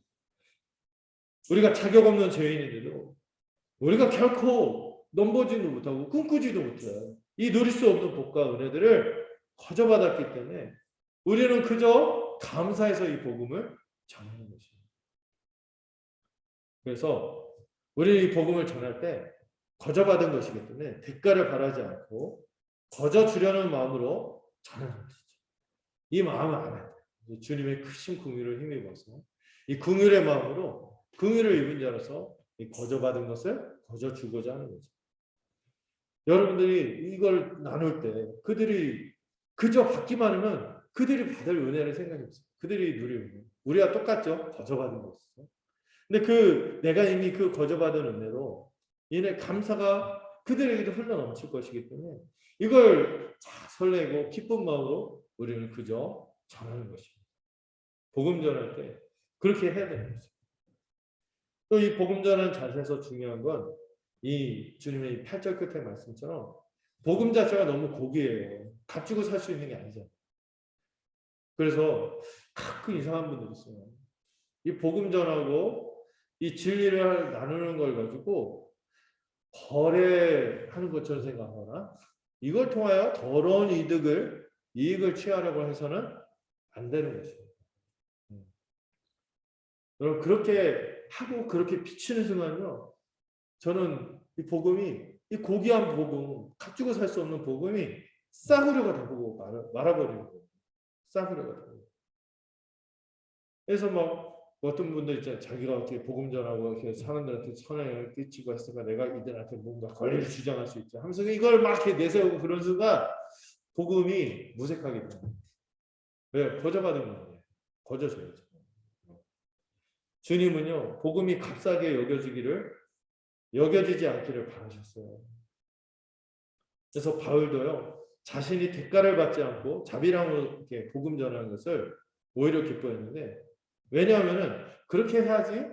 우리가 자격 없는 죄인인데도 우리가 결코 넘보지도 못하고 꿈꾸지도 못해요. 이 누릴 수 없는 복과 은혜들을 거저 받았기 때문에 우리는 그저 감사해서 이 복음을 전하는 것입니다. 그래서 우리 이 복음을 전할 때 거저 받은 것이기 때문에 대가를 바라지 않고 거저 주려는 마음으로 전하는 것이죠. 이 마음을 알아야 돼요. 주님의 크신 긍휼을 힘입어서 이 긍휼의 마음으로 긍휼을 입은 자로서 이 거저 받은 것을 거저 주고자 하는 거죠. 여러분들이 이걸 나눌 때 그들이 그저 받기만 하면 그들이 받을 은혜를 생각해 보세요. 그들이 누릴 은혜. 우리와 똑같죠. 거저 받은 것이죠. 근데 내가 이미 그 거저 받은 은혜로 이내 감사가 그들에게도 흘러 넘칠 것이기 때문에 이걸 설레고 기쁜 마음으로 우리는 그저 전하는 것입니다. 복음 전할 때 그렇게 해야 되는 거죠. 또 이 복음 전하는 자세에서 중요한 건 이 주님의 8절 끝의 말씀처럼 복음 자체가 너무 고귀해요. 값주고 살 수 있는 게 아니잖아요. 그래서 가끔 이상한 분들이 있어요. 이 복음 전하고 이 진리를 나누는 걸 가지고 거래하는 것처럼 생각하거나 이걸 통하여 더러운 이익을 취하려고 해서는 안 되는 것입니다. 여러분 그렇게 하고 그렇게 비치는 순간요. 저는 이 복음이 이 고귀한 복음, 값주고 살 수 없는 복음이 싸구려가 되고 말아버리는 거예요. 싸구려가 되고. 그래서 막 어떤 분들 있잖아요. 자기가 어떻게 복음 전하고 이렇게 사람들한테 선행을 끼치고 했으니까 내가 이들한테 뭔가 권리를 주장할 수 있죠. 하면서 이걸 막 이렇게 내세우고 그런 순간 복음이 무색하게 됩니다. 왜? 거저받은 거예요. 거저줘야죠. 주님은요, 복음이 값싸게 여겨지지 않기를 바라셨어요. 그래서 바울도요, 자신이 대가를 받지 않고 자비랑으로 이렇게 복음 전하는 것을 오히려 기뻐했는데, 왜냐하면은 그렇게 해야지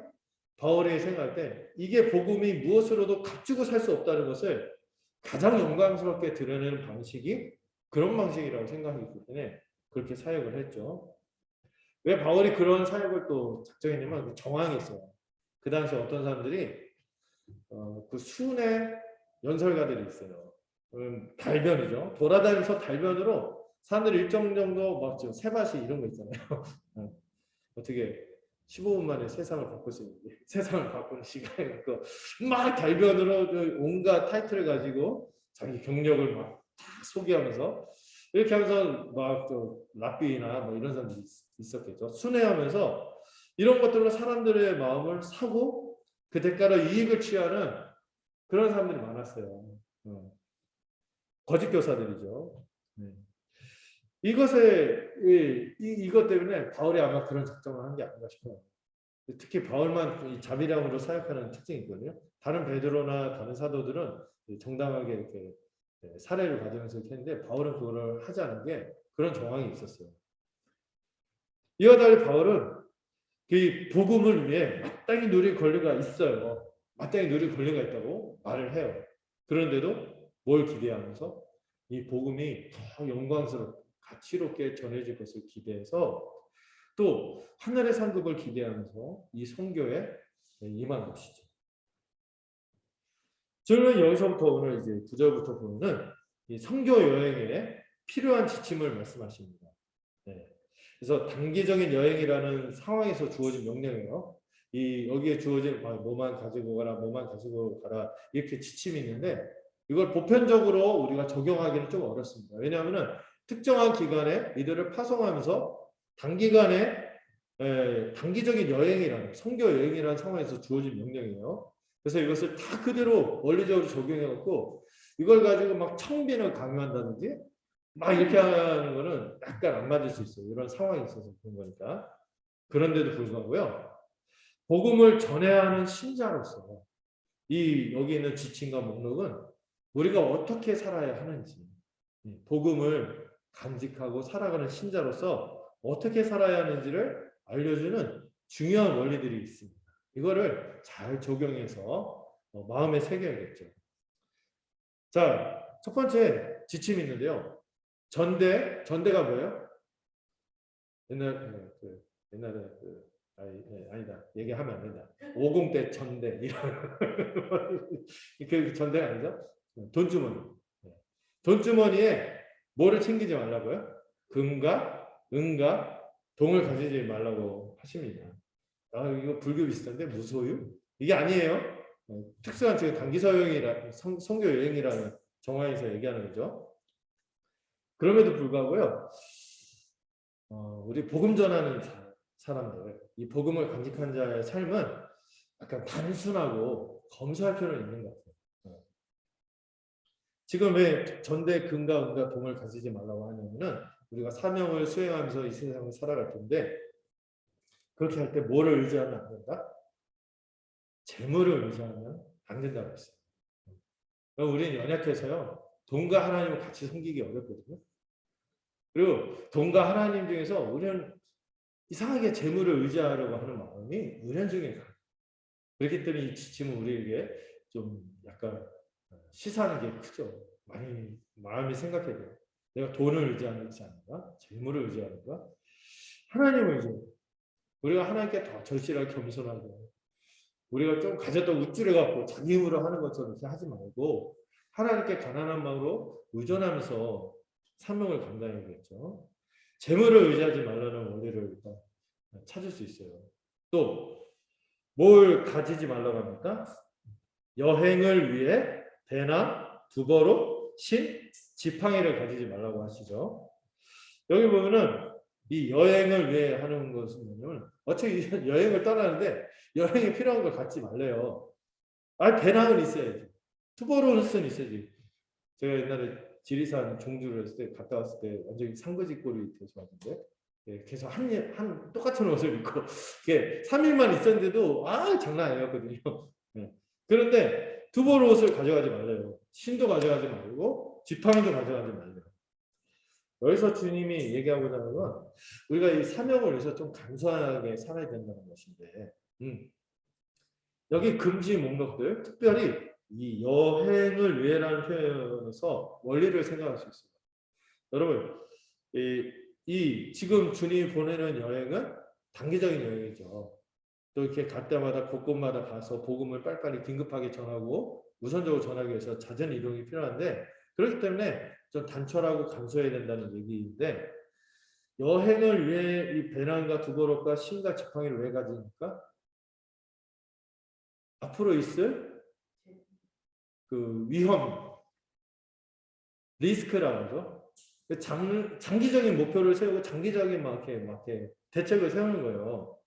바울이 생각할 때 이게 복음이 무엇으로도 값주고 살 수 없다는 것을 가장 영광스럽게 드러내는 방식이 그런 방식이라고 생각했기 때문에 그렇게 사역을 했죠. 왜 바울이 그런 사역을 또 작정했냐면 그 정황이 있어요. 그 당시 어떤 사람들이 그 순회 연설가들이 있어요. 달변이죠. 돌아다니면서 달변으로 사람들이 일정 정도 막 지금 세바시 이런 거 있잖아요. 어떻게 15분 만에 세상을 바꿀 수 있는지 세상을 바꾸는 시간이 갖고 막 달변으로 온갖 타이틀을 가지고 자기 경력을 막 다 소개하면서 이렇게 하면서 막 또 랍비나 뭐 이런 사람들이 있었겠죠. 순회하면서 이런 것들로 사람들의 마음을 사고 그 대가로 이익을 취하는 그런 사람들이 많았어요. 거짓 교사들이죠. 이것 때문에 바울이 아마 그런 작정을 한 게 아닌가 싶어요. 특히 바울만 이 자비량으로 사역하는 특징이 있거든요. 다른 베드로나 다른 사도들은 정당하게 이렇게 사례를 가지면서 이렇게 했는데 바울은 그거를 하지 않은 게 그런 정황이 있었어요. 이와 달리 바울은 그 복음을 위해 마땅히 누릴 권리가 있어요. 마땅히 누릴 권리가 있다고 말을 해요. 그런데도 뭘 기대하면서 이 복음이 더 영광스럽고 가치롭게 전해질 것을 기대해서 또 하늘의 상급을 기대하면서 이 선교에 임한 것이죠. 저는 여기서부터 오늘 이제 9절부터 보면은 이 선교 여행에 필요한 지침을 말씀하십니다. 네. 그래서 단기적인 여행이라는 상황에서 주어진 명령이에요. 여기에 주어진 뭐만 가지고 가라, 뭐만 가지고 가라 이렇게 지침이 있는데 이걸 보편적으로 우리가 적용하기는 좀 어렵습니다. 왜냐하면은 특정한 기간에 이들을 파송하면서 단기간에 단기적인 여행이라는 선교 여행이라는 상황에서 주어진 명령이에요. 그래서 이것을 다 그대로 원리적으로 적용해갖고 이걸 가지고 막 청빈을 강요한다든지 막 이렇게 하는 거는 약간 안 맞을 수 있어요. 이런 상황이 있어서 그런 거니까. 그런데도 불구하고요. 복음을 전해야 하는 신자로서 여기 있는 지침과 목록은 우리가 어떻게 살아야 하는지 복음을 간직하고 살아가는 신자로서 어떻게 살아야 하는지를 알려주는 중요한 원리들이 있습니다. 이거를 잘 적용해서 마음에 새겨야겠죠. 자, 첫 번째 지침이 있는데요. 전대가 뭐예요? 옛날에 아니다. 얘기하면 안 된다. 50대 전대 이런 그 전대가 아니죠? 돈주머니. 돈주머니에 뭐를 챙기지 말라고요? 금과 은과 동을 가지지 말라고 하십니다. 이거 불교 비슷한데 무소유? 이게 아니에요. 특수한 지금 단기서여행이라 선교 여행이라는 정황에서 얘기하는 거죠. 그럼에도 불구하고요. 우리 복음 전하는 사람들, 이 복음을 간직한 자의 삶은 약간 단순하고 검소할 필요는 있는 것 같아요. 지금 왜 전대 금과 은과 동을 가지지 말라고 하냐면은 우리가 사명을 수행하면서 이 세상을 살아갈 텐데 그렇게 할 때 뭐를 의지하면 안 된다? 재물을 의지하면 안 된다고 했어요. 우리는 연약해서요. 돈과 하나님을 같이 섬기기 어렵거든요. 그리고 돈과 하나님 중에서 우리는 이상하게 재물을 의지하려고 하는 마음이 은연중에 가요. 그렇기 때문에 이 지침은 우리에게 좀 약간 시사하는 게 크죠. 많이 마음이 생각해야 돼요. 내가 돈을 의지하는지 아닌가? 재물을 의지하는가? 하나님을 의지해요. 우리가 하나님께 더 절실하게 겸손하고 우리가 좀 가졌던 우쭐해 갖고 자기 힘으로 하는 것처럼 이렇게 하지 말고 하나님께 가난한 마음으로 의존하면서 사명을 감당해야겠죠. 재물을 의지하지 말라는 원리를 일단 찾을 수 있어요. 또 뭘 가지지 말라고 합니까? 여행을 위해 배나 두보로 지팡이를 가지지 말라고 하시죠. 여기 보면은 이 여행을 위해 하는 것은 뭐냐면 어차피 여행을 떠나는데 여행에 필요한 걸 갖지 말래요. 배낭은 있어야지. 투보로는 있어야지. 제가 옛날에 지리산 종주를 했을 때 갔다 왔을 때 완전히 상거지꼴이 돼서 왔는데 계속 한 똑같은 옷을 입고 3일만 있었는데도 장난 아니었거든요. 그런데 투보로 옷을 가져가지 말래요. 신도 가져가지 말고 지팡이도 가져가지 말래요. 여기서 주님이 얘기하고자 하는 건 우리가 이 사명을 위해서 좀 간소하게 살아야 된다는 것인데 여기 금지 목록들 특별히 이 여행을 위해라는 표현에서 원리를 생각할 수 있습니다. 여러분 지금 주님이 보내는 여행은 단기적인 여행이죠. 또 이렇게 갈 때마다 곳곳마다 가서 복음을 빨리빨리 긴급하게 전하고 우선적으로 전하기 위해서 잦은 이동이 필요한데 그렇기 때문에 좀 단촐하고 간소해야 된다는 얘기인데 여행을 위해 이 배낭과 두보로과 신과 지팡이를 왜 가집니까? 앞으로 있을 그 위험, 리스크라는 거. 장기적인 목표를 세우고 장기적인 막 이렇게 대책을 세우는 거예요.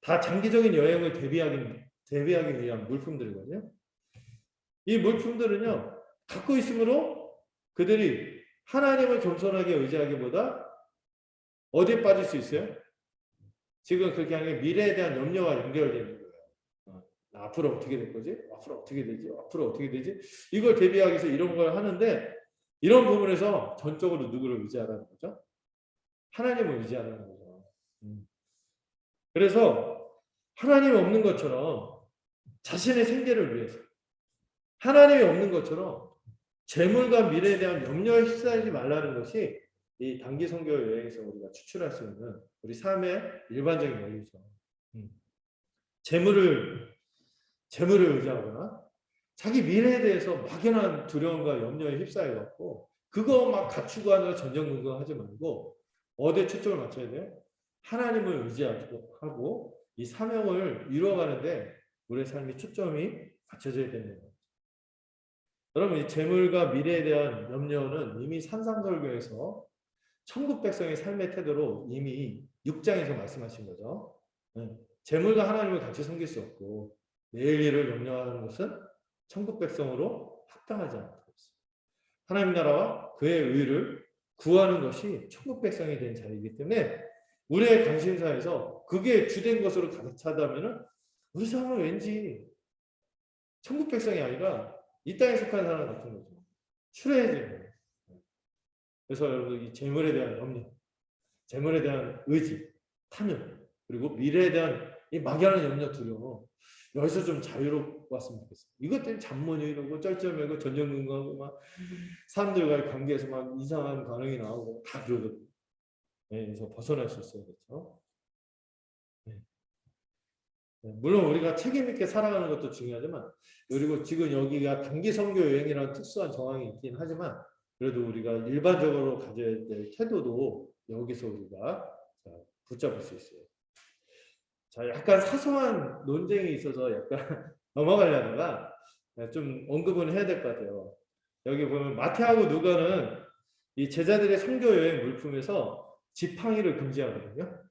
다 장기적인 여행을 대비하기 위한 물품들이거든요. 이 물품들은요, 갖고 있으므로 그들이 하나님을 겸손하게 의지하기보다 어디에 빠질 수 있어요? 지금 그렇게 하는 게 미래에 대한 염려와 연결되는 거예요. 앞으로 어떻게 될 거지? 앞으로 어떻게 되지? 앞으로 어떻게 되지? 이걸 대비하기 위해서 이런 걸 하는데, 이런 부분에서 전적으로 누구를 의지하라는 거죠? 하나님을 의지하라는 거죠. 그래서 하나님이 없는 것처럼 자신의 생계를 위해서, 하나님이 없는 것처럼 재물과 미래에 대한 염려에 휩싸이지 말라는 것이 이 단기 선교 여행에서 우리가 추출할 수 있는 우리 삶의 일반적인 원리죠. 재물을 의지하거나 자기 미래에 대해서 막연한 두려움과 염려에 휩싸여 갖고 그거 막 갖추고 하느라 전전긍긍하지 말고 어디에 초점을 맞춰야 돼요? 하나님을 의지하고 이 사명을 이루어가는데 우리의 삶이 초점이 맞춰져야 되는 거예요. 여러분, 이 재물과 미래에 대한 염려는 이미 산상설교에서 천국 백성의 삶의 태도로 이미 6장에서 말씀하신 거죠. 재물과 하나님을 같이 섬길 수 없고 내일 일을 염려하는 것은 천국 백성으로 합당하지 않다. 하나님 나라와 그의 의를 구하는 것이 천국 백성이 된 자리이기 때문에 우리의 관심사에서 그게 주된 것으로 가득 차다면 우리 삶은 왠지 천국 백성이 아니라 이 땅에 속한 사람 같은 거죠. 추레해지는 거예요. 그래서 여러분, 이 재물에 대한 염려, 재물에 대한 의지, 탐욕, 그리고 미래에 대한 이 막연한 염려, 두려움, 여기서 좀 자유로웠으면 좋겠어요. 이것 때문에 잠못 이루고 쩔쩔매고 전전긍긍하고 막 사람들과의 관계에서 막 이상한 반응이 나오고 다 그러거든요. 네, 그래서 벗어날 수 있어요. 그렇죠? 네. 물론 우리가 책임 있게 살아가는 것도 중요하지만, 그리고 지금 여기가 단기 선교 여행이라는 특수한 정황이 있긴 하지만 그래도 우리가 일반적으로 가져야 될 태도도 여기서 우리가 붙잡을 수 있어요. 자, 약간 사소한 논쟁이 있어서 약간 넘어가려다가 좀 언급은 해야 될 것 같아요. 여기 보면 마태하고 누가는 이 제자들의 선교 여행 물품에서 지팡이를 금지하거든요.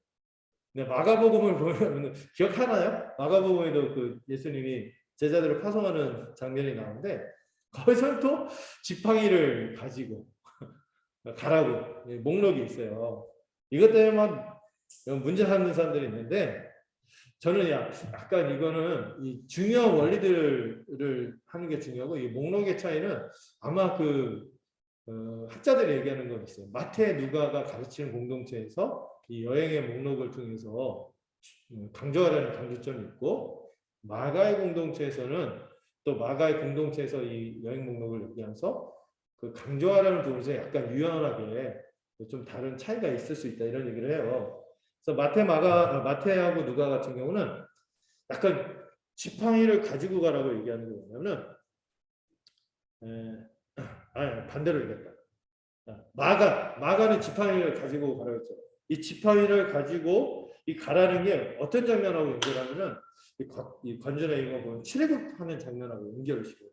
네, 마가복음을 보면 기억하나요? 마가복음에도 그 예수님이 제자들을 파송하는 장면이 나오는데 거기서는 또 지팡이를 가지고 가라고 목록이 있어요. 이것 때문에 막 문제 삼는 사람들이 있는데 저는 약간 이거는 이 중요한 원리들을 하는 게 중요하고 이 목록의 차이는 아마 학자들이 얘기하는 건 있어요. 마태, 누가가 가르치는 공동체에서 이 여행의 목록을 통해서 강조하려는 강조점이 있고 마가의 공동체에서는 또 마가의 공동체에서 이 여행 목록을 얘기하면서 그 강조하려는 부분에서 약간 유연하게 좀 다른 차이가 있을 수 있다 이런 얘기를 해요. 그래서 마태하고 누가 같은 경우는 약간 지팡이를 가지고 가라고 얘기하는 게 뭐냐면 반대로 얘기했다. 마가는 지팡이를 가지고 가라고 했죠. 이 지팡이를 가지고 이 가라는 게 어떤 장면하고 연결하면은 이 관전의 이거 보면 출애굽하는 장면하고 연결을 시켜요.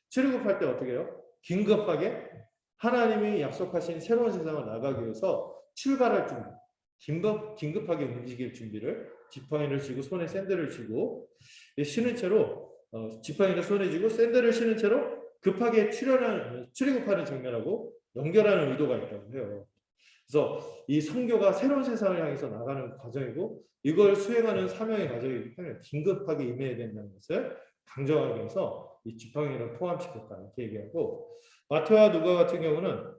출애굽할 때 어떻게 해요? 긴급하게 하나님이 약속하신 새로운 세상을 나가기 위해서 출발할 준비, 긴급하게 움직일 준비를 지팡이를 쥐고 손에 샌들을 쥐고 신은 채로 지팡이를 손에 쥐고 샌들을 신은 채로 급하게 출애굽하는 장면하고 연결하는 의도가 있다고 해요. 그래서 이 선교가 새로운 세상을 향해서 나가는 과정이고 이걸 수행하는 사명의 과정이기 때문에 긴급하게 임해야 된다는 것을 강조하기 위해서 이 지팡이를 포함시켰다 이렇게 얘기하고 마태와 누가 같은 경우는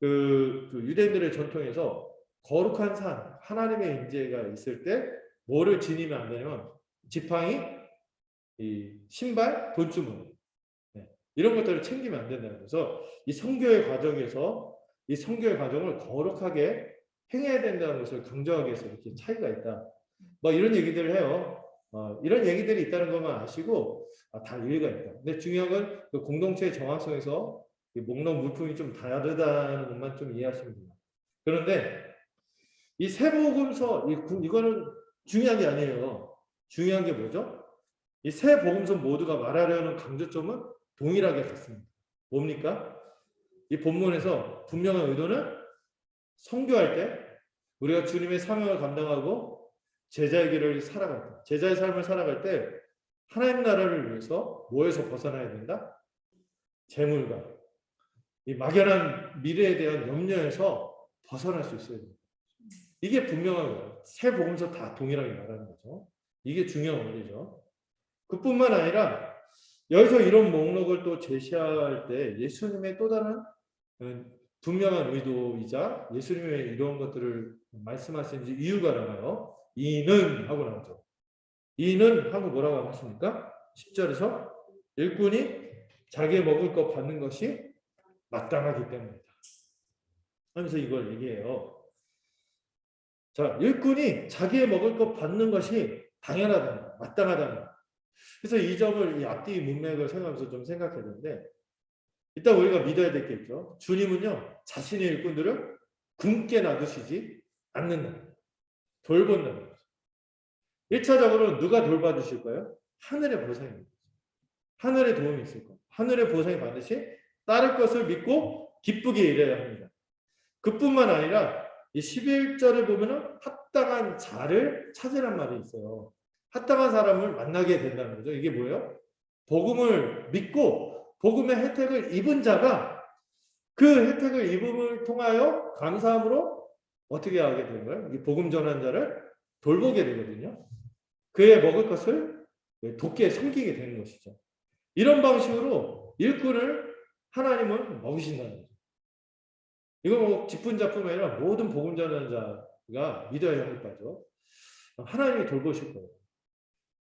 그 유대인들의 전통에서 거룩한 산 하나님의 임재가 있을 때 뭐를 지니면 안 되냐면 지팡이, 이 신발, 돈주머니 이런 것들을 챙기면 안 된다는 거죠. 이 선교의 과정에서 이 선교의 과정을 거룩하게 행해야 된다는 것을 강조하기 위해서 이렇게 차이가 있다. 뭐 이런 얘기들을 해요. 이런 얘기들이 있다는 것만 아시고 다 일리가 있다. 근데 중요한 건 그 공동체의 정확성에서 목록 물품이 좀 다르다는 것만 좀 이해하시면 됩니다. 그런데 이 세복음서 이거는 중요한 게 아니에요. 중요한 게 뭐죠? 이 세 복음서 모두가 말하려는 강조점은 동일하게 같습니다. 뭡니까? 이 본문에서 분명한 의도는 선교할 때 우리가 주님의 사명을 감당하고 제자의 길을 살아갈 때, 제자의 삶을 살아갈 때 하나님 나라를 위해서 뭐에서 벗어나야 된다? 재물과 이 막연한 미래에 대한 염려에서 벗어날 수 있어야 돼요. 이게 분명한 거예요. 세 복음서 다 동일하게 말하는 거죠. 이게 중요한 원리죠. 그뿐만 아니라 여기서 이런 목록을 또 제시할 때 예수님의 또 다른 분명한 의도이자 예수님의 이런 것들을 말씀하신 이유가 나와요. 이는 하고 나오죠. 이는 하고 뭐라고 하십니까? 10절에서 일꾼이 자기의 먹을 것 받는 것이 마땅하기 때문이다. 하면서 이걸 얘기해요. 자, 일꾼이 자기의 먹을 것 받는 것이 당연하다, 마땅하다. 그래서 이 점을 이 앞뒤 문맥을 생각하면서 좀 생각해야 되는데, 일단 우리가 믿어야 될 게 있죠. 주님은요, 자신의 일꾼들을 굶게 놔두시지 않는다. 돌본다는 거죠. 1차적으로 누가 돌봐주실까요? 하늘의 보상입니다. 하늘의 도움이 있을 거예요. 하늘의 보상이 반드시 따를 것을 믿고 기쁘게 일해야 합니다. 그뿐만 아니라 이 11절을 보면은 합당한 자를 찾으란 말이 있어요. 합당한 사람을 만나게 된다는 거죠. 이게 뭐예요? 복음을 믿고 복음의 혜택을 입은 자가 그 혜택을 입음을 통하여 감사함으로 어떻게 하게 되는 거예요? 이 복음 전한 자를 돌보게 되거든요. 그의 먹을 것을 돕게 섬기게 되는 것이죠. 이런 방식으로 일꾼을 하나님은 먹이신다는 거죠. 이거 뭐 직분자뿐만 아니라 모든 복음 전하는 자가 믿어야 할 거죠. 하나님이 돌보실 거예요.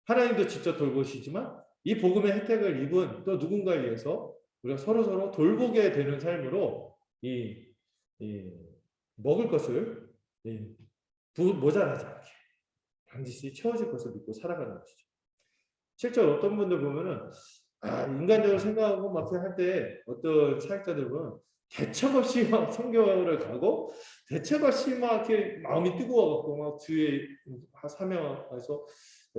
하나님도 직접 돌보시지만 이 복음의 혜택을 입은 또 누군가에 의해서 우리가 서로 돌보게 되는 삶으로 이 먹을 것을 모자라지 않게 반드시 채워질 것을 믿고 살아가는 것이죠. 실제로 어떤 분들 보면은 인간적으로 생각하고 막 할 때 어떤 사역자들 보면 대책 없이 막 선교를 가고 대책 없이 막 이렇게 마음이 뜨거워갖고 막 주위에 사명해서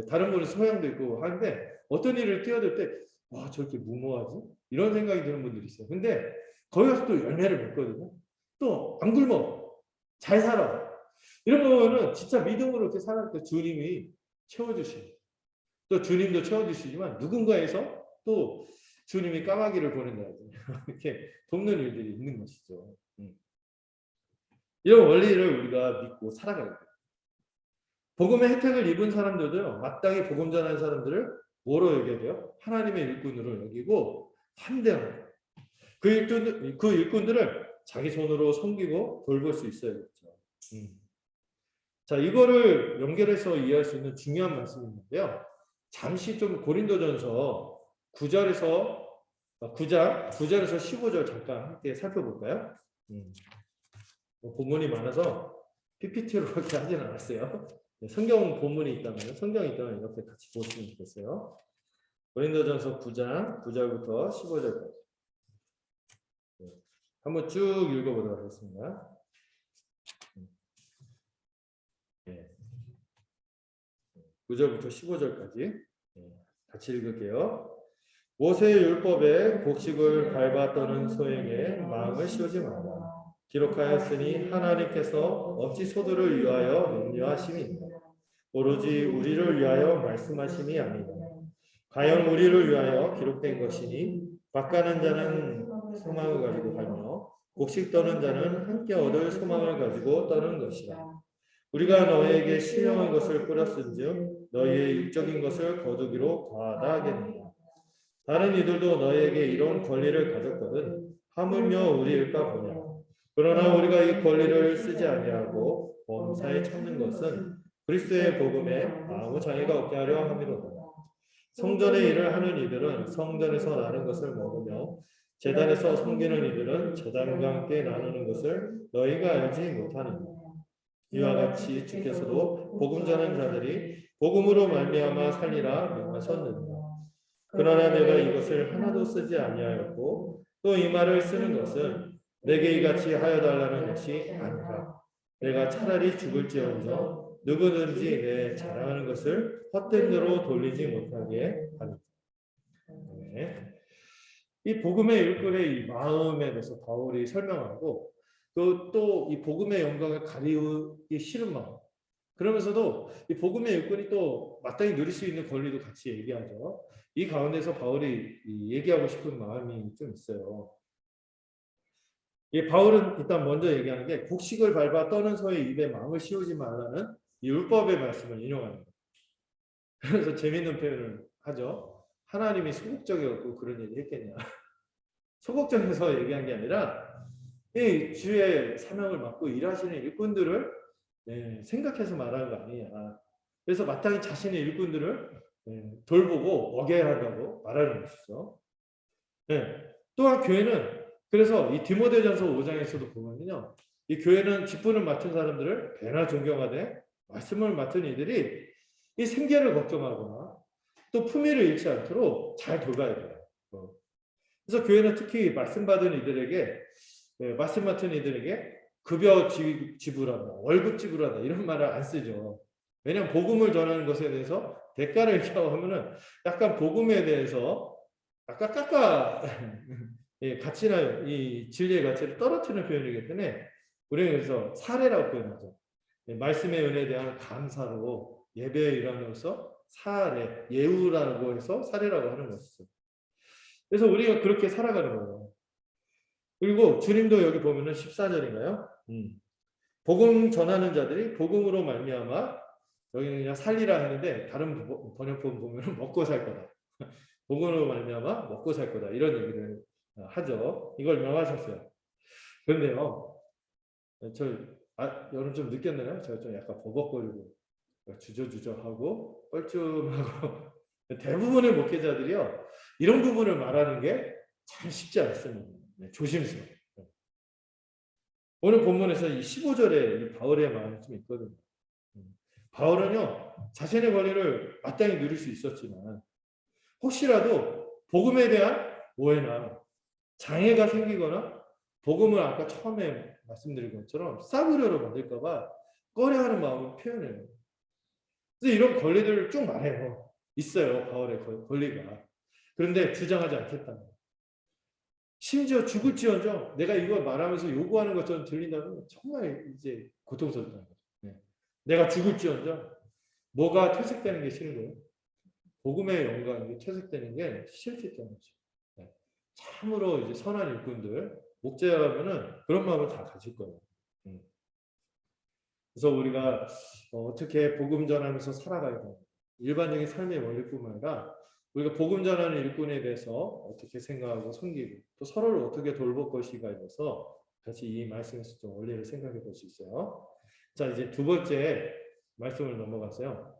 다른 분은 소양도 있고 하는데 어떤 일을 뛰어들 때 와 저렇게 무모하지? 이런 생각이 드는 분들이 있어요. 근데 거기 가서 또 열매를 맺거든요. 또 안 굶어. 잘 살아. 이런 거는 진짜 믿음으로 이렇게 살아갈 때 주님이 채워주시고 또 주님도 채워주시지만 누군가에서 또 주님이 까마귀를 보낸다든지 이렇게 돕는 일들이 있는 것이죠. 이런 원리를 우리가 믿고 살아가야 돼요. 복음의 혜택을 입은 사람들도요, 마땅히 복음 전하는 사람들을 뭐로 여겨야 돼요? 하나님의 일꾼으로 여기고 환대하고 그 일꾼들을 자기 손으로 섬기고 돌볼 수 있어야겠죠. 자, 이거를 연결해서 이해할 수 있는 중요한 말씀이 있는데요. 잠시 좀 고린도전서 9장 9절에서 15절 잠깐 함께 살펴볼까요? 본문이 많아서 PPT로 그렇게 하진 않았어요. 성경 본문이 있다면, 성경이 있다면 이렇게 같이 보시면 좋겠어요. 고린도전서 9장 9절부터 15절까지. 한번 쭉 읽어보도록 하겠습니다. 9절부터 15절까지 같이 읽을게요. 모세의 율법에 곡식을 밟아 떠는 소행에 마음을 씌우지 마라. 기록하였으니 하나님께서 어찌 소들을 위하여 염려하심이니까 오로지 우리를 위하여 말씀하심이 아니다. 과연 우리를 위하여 기록된 것이니 밭가는 자는 소망을 가지고 가며 곡식 떠는 자는 함께 얻을 소망을 가지고 떠는 것이라. 우리가 너에게 신령한 것을 뿌렸은즉 너희의 육적인 것을 거두기로 과하다 하겠느냐. 다른 이들도 너희에게 이런 권리를 가졌거든 하물며 우리일까 보냐. 그러나 우리가 이 권리를 쓰지 아니하고 범사에 찾는 것은 그리스도의 복음에 아무 장애가 없게 하려 함이로다. 성전의 일을 하는 이들은 성전에서 나는 것을 먹으며 제단에서 섬기는 이들은 제단과 함께 나누는 것을 너희가 알지 못하느냐. 이와 같이 주께서도 복음 전하는 자들이 복음으로 말미암아 살리라 명하셨느니라. 그러나 내가 이것을 하나도 쓰지 아니하였고 또 이 말을 쓰는 것은 내게 이같이 하여 달라는 것이 아니라 내가 차라리 죽을지언정 누구든지 내 자랑하는 것을 헛된 대로 돌리지 못하게 하리라. 네. 이 복음의 일꾼의 이 마음에 대해서 바울이 설명하고 또 이 복음의 영광을 가리우기 싫은 마음. 그러면서도 이 복음의 일꾼이 또 마땅히 누릴 수 있는 권리도 같이 얘기하죠. 이 가운데서 바울이 얘기하고 싶은 마음이 좀 있어요. 이 바울은 일단 먼저 얘기하는 게 곡식을 밟아 떠는 소의 입에 마음을 씌우지 말라는 이 율법의 말씀을 인용하는 거예요. 그래서 재미있는 표현을 하죠. 하나님이 소극적이었고 그런 얘기 했겠냐. 소극적에서 얘기한 게 아니라 이 주의 사명을 맡고 일하시는 일꾼들을 생각해서 말하는 거 아니냐. 그래서 마땅히 자신의 일꾼들을 돌보고 먹여야 한다고 말하는 것이죠. 또한 교회는 그래서 이 디모데전서 5장에서도 보면요. 이 교회는 직분을 맡은 사람들을 배나 존경하되 말씀을 맡은 이들이 이 생계를 걱정하거나 또 품위를 잃지 않도록 잘 돌봐야 돼요. 그래서 교회는 특히 말씀 받은 이들에게 말씀 맡은 이들에게 급여 지불한다, 월급 지불한다 이런 말을 안 쓰죠. 왜냐하면 복음을 전하는 것에 대해서 대가를 요구하면은 약간 복음에 대해서 아까 가치나 이 진리의 가치를 떨어뜨리는 표현이기 때문에 우리는 그래서 사례라고 표현하죠. 말씀의 은혜에 대한 감사로 예배의 일환으로서 사례, 예우라고 해서 사례라고 하는 것이죠. 그래서 우리가 그렇게 살아가는 거예요. 그리고 주님도 여기 보면은 14절인가요? 복음 전하는 자들이 복음으로 말미암아 여기는 그냥 살리라 했는데 다른 번역본 보면은 먹고 살 거다. 복음으로 말미암아 먹고 살 거다. 이런 얘기를 하죠. 이걸 명하셨어요. 그런데요. 여러분 좀 느꼈나요? 제가 좀 약간 버벅거리고 주저주저하고 뻘쭘하고 대부분의 목회자들이요. 이런 부분을 말하는 게 참 쉽지 않습니다. 조심스러워요. 오늘 본문에서 이 15절에 이 바울의 마음이 좀 있거든요. 바울은요. 자신의 권리를 마땅히 누릴 수 있었지만 혹시라도 복음에 대한 오해나 장애가 생기거나 복음을 아까 처음에 말씀드린 것처럼 싸구려로 만들까 봐 꺼려하는 마음을 표현해요. 그래서 이런 권리들을 쭉 말해요. 있어요. 바울의 권리가. 그런데 주장하지 않겠다는 거예요. 심지어 죽을지언정 내가 이걸 말하면서 요구하는 것처럼 들린다면 정말 이제 고통스럽다는 거죠. 내가 죽을지언정 뭐가 퇴색되는 게 싫은 거예요? 복음의 영광이 퇴색되는 게 싫기 때문이죠. 참으로 이제 선한 일꾼들, 목자라면은 그런 마음을 다 가질 거예요. 그래서 우리가 어떻게 복음 전하면서 살아가야 되나? 일반적인 삶의 원리뿐만 아니라 우리가 복음 전하는 일꾼에 대해서 어떻게 생각하고 섬기고 또 서로를 어떻게 돌볼 것인가에 대해서 같이 이 말씀에서 좀 원리를 생각해 볼 수 있어요. 자, 이제 두 번째 말씀을 넘어갔어요.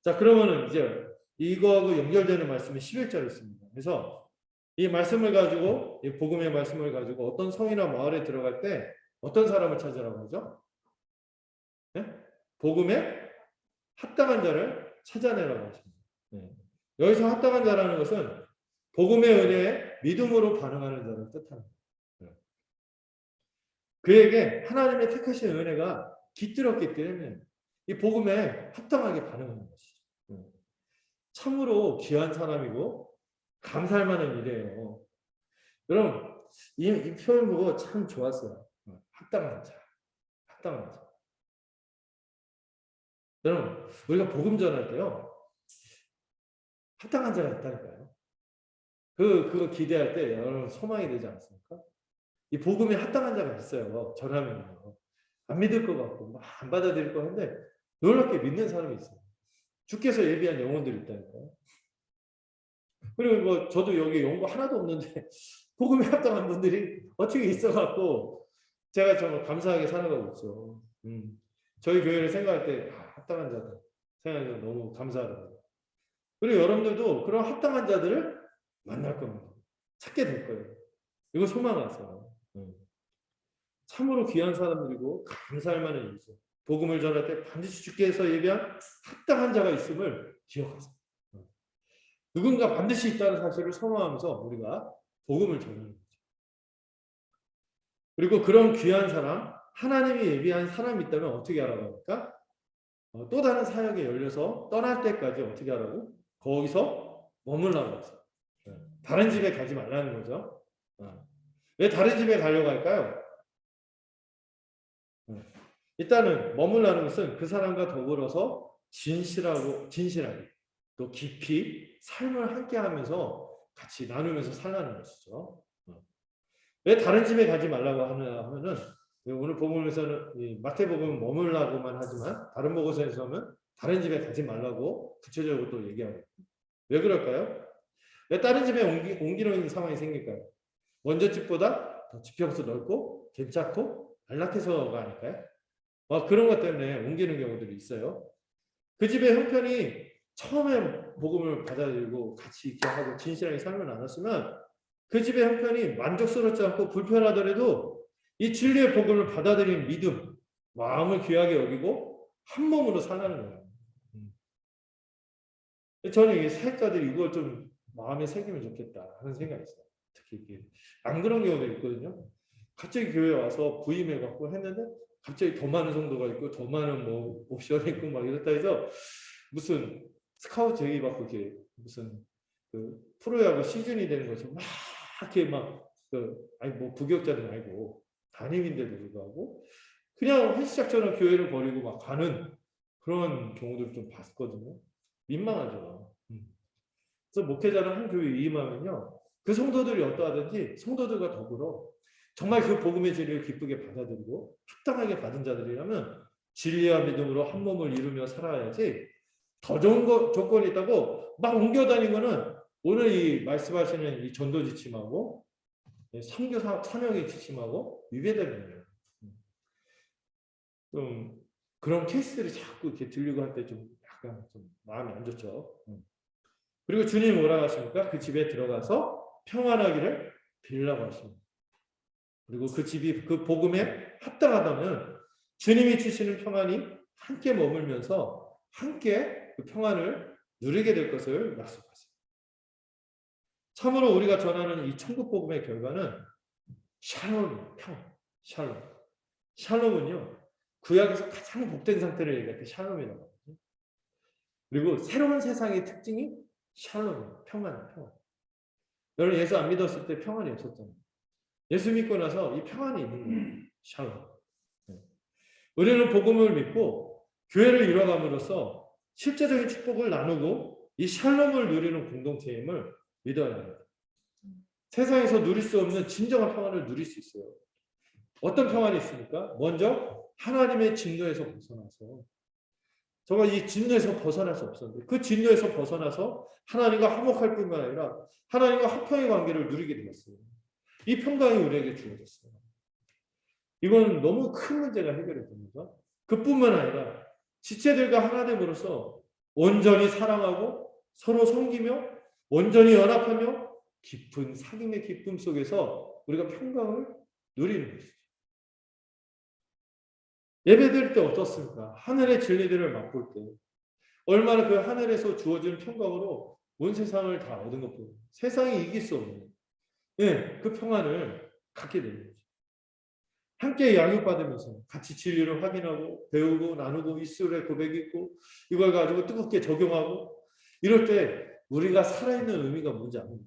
자, 그러면은 이제 이거하고 연결되는 말씀이 11절에 있습니다. 그래서 이 말씀을 가지고, 이 복음의 말씀을 가지고 어떤 성이나 마을에 들어갈 때 어떤 사람을 찾으라고 하죠? 네? 복음에 합당한 자를 찾아내라고 하십니다. 네. 여기서 합당한 자라는 것은 복음의 은혜에 믿음으로 반응하는 자를 뜻합니다. 네. 그에게 하나님의 택하신 은혜가 깃들었기 때문에 이 복음에 합당하게 반응하는 것이죠. 네. 참으로 귀한 사람이고 감사할 만한 일이에요. 여러분 이 표현 보고 참 좋았어요. 합당한 자, 합당한 자. 여러분 우리가 복음 전할 때요 합당한 자가 있다니까요. 그거 기대할 때 여러분 소망이 되지 않습니까? 이 복음에 합당한 자가 있어요. 전하면요. 안 믿을 것 같고 막 안 받아들일 것 같은데 놀랍게 믿는 사람이 있어요. 주께서 예비한 영혼들이 있다니까요. 그리고 뭐 저도 여기 연구 하나도 없는데 복음에 합당한 분들이 어떻게 있어갖고 제가 정말 감사하게 살아가고 있죠. 저희 교회를 생각할 때 합당한 자들 생각해서 너무 감사하더라고요. 그리고 여러분들도 그런 합당한 자들을 만날 겁니다. 찾게 될 거예요. 이거 소망하세요. 참으로 귀한 사람들이고 감사할 만한 일이죠. 복음을 전할 때 반드시 주께서 예비한 합당한 자가 있음을 기억하세요. 누군가 반드시 있다는 사실을 선호하면서 우리가 복음을 전하는 거죠. 그리고 그런 귀한 사람, 하나님이 예비한 사람이 있다면 어떻게 하라고 합니까? 또 다른 사역에 열려서 떠날 때까지 어떻게 하라고? 거기서 머물라고 했어요. 다른 집에 가지 말라는 거죠. 왜 다른 집에 가려고 할까요? 일단은 머물라는 것은 그 사람과 더불어서 진실하게 또 깊이 삶을 함께 하면서 같이 나누면서 살라는 것이죠. 왜 다른 집에 가지 말라고 하면은 오늘 복음에서는 마태복음 머물라고만 하지만 다른 복음에서는 다른 집에 가지 말라고 구체적으로 또 얘기하고. 왜 그럴까요? 왜 다른 집에 옮기는 상황이 생길까요? 원저 집보다 더 지평수 넓고 괜찮고 안락해서가 아닐까요? 그런 것 때문에 옮기는 경우들이 있어요. 그 집의 형편이 처음에 복음을 받아들이고 같이 이렇게 하고 진실하게 삶을 나눴으면 그 집의 형편이 만족스럽지 않고 불편하더라도 이 진리의 복음을 받아들이는 믿음, 마음을 귀하게 여기고 한 몸으로 살라는 거예요. 저는 이 사역자들이 이걸 좀 마음에 새기면 좋겠다 하는 생각이 있어요. 특히 이게 안 그런 경우도 있거든요. 갑자기 교회 와서 부임해 갖고 했는데 갑자기 더 많은 성도가 있고 더 많은 뭐 옵션이 있고 막 이랬다 해서 무슨 스카우트 제의 받고 이렇게 무슨 그 프로야구 시즌이 되는 것처럼 막 이렇게 막 아니 뭐 부격자도 아니고 담임인데도 불구하고 그냥 헬스장처럼 교회를 버리고 막 가는 그런 경우들 좀 봤거든요. 민망하죠. 그래서 목회자는 한 교회에 임하면요, 그 성도들이 어떠하든지 성도들과 더불어 정말 그 복음의 진리를 기쁘게 받아들이고 합당하게 받은 자들이라면 진리와 믿음으로 한 몸을 이루며 살아야지. 더 좋은 조건이 있다고 막 옮겨다니는 거는 오늘 이 말씀하시는 이 전도 지침하고 선교 사명의 지침하고 위배되는 거예요. 좀 그런 케이스들이 자꾸 이렇게 들리고 할 때 좀 약간 좀 마음이 안 좋죠. 그리고 주님이 뭐라고 하십니까? 그 집에 들어가서 평안하기를 빌라고 하십니다. 그리고 그 집이 그 복음에 합당하다면 주님이 주시는 평안이 함께 머물면서 함께 그 평안을 누리게 될 것을 약속하세요. 참으로 우리가 전하는 이 천국 복음의 결과는 샬롬, 평, 샬롬. 샬롬은요, 구약에서 가장 복된 상태를 얘기할 때 샬롬이라고 하거든요. 그리고 새로운 세상의 특징이 샬롬, 평안, 평안. 여러분 예수 안 믿었을 때 평안이 없었잖아요. 예수 믿고 나서 이 평안이 있는 거예요. 샬롬. 우리는 복음을 믿고 교회를 이뤄감으로써 실제적인 축복을 나누고 이 샬롬을 누리는 공동체임을 믿어야 합니다. 세상에서 누릴 수 없는 진정한 평안을 누릴 수 있어요. 어떤 평안이 있습니까? 먼저 하나님의 진노에서 벗어나서 정말 이 진노에서 벗어날 수 없었는데 그 진노에서 벗어나서 하나님과 화목할 뿐만 아니라 하나님과 화평의 관계를 누리게 되었어요. 이 평강이 우리에게 주어졌어요. 이건 너무 큰 문제가 해결이 됩니다. 그뿐만 아니라 지체들과 하나 됨으로써 온전히 사랑하고 서로 섬기며 온전히 연합하며 깊은 사귐의 기쁨 속에서 우리가 평강을 누리는 것이죠. 예배드릴 때 어떻습니까? 하늘의 진리들을 맛볼 때 얼마나 그 하늘에서 주어진 평강으로 온 세상을 다 얻은 것뿐 세상이 이길 수 없는 그 평안을 갖게 되는 거죠. 함께 양육받으면서 같이 진리를 확인하고 배우고 나누고 이스라엘 고백이 있고 이걸 가지고 뜨겁게 적용하고 이럴 때 우리가 살아있는 의미가 뭔지 압니다.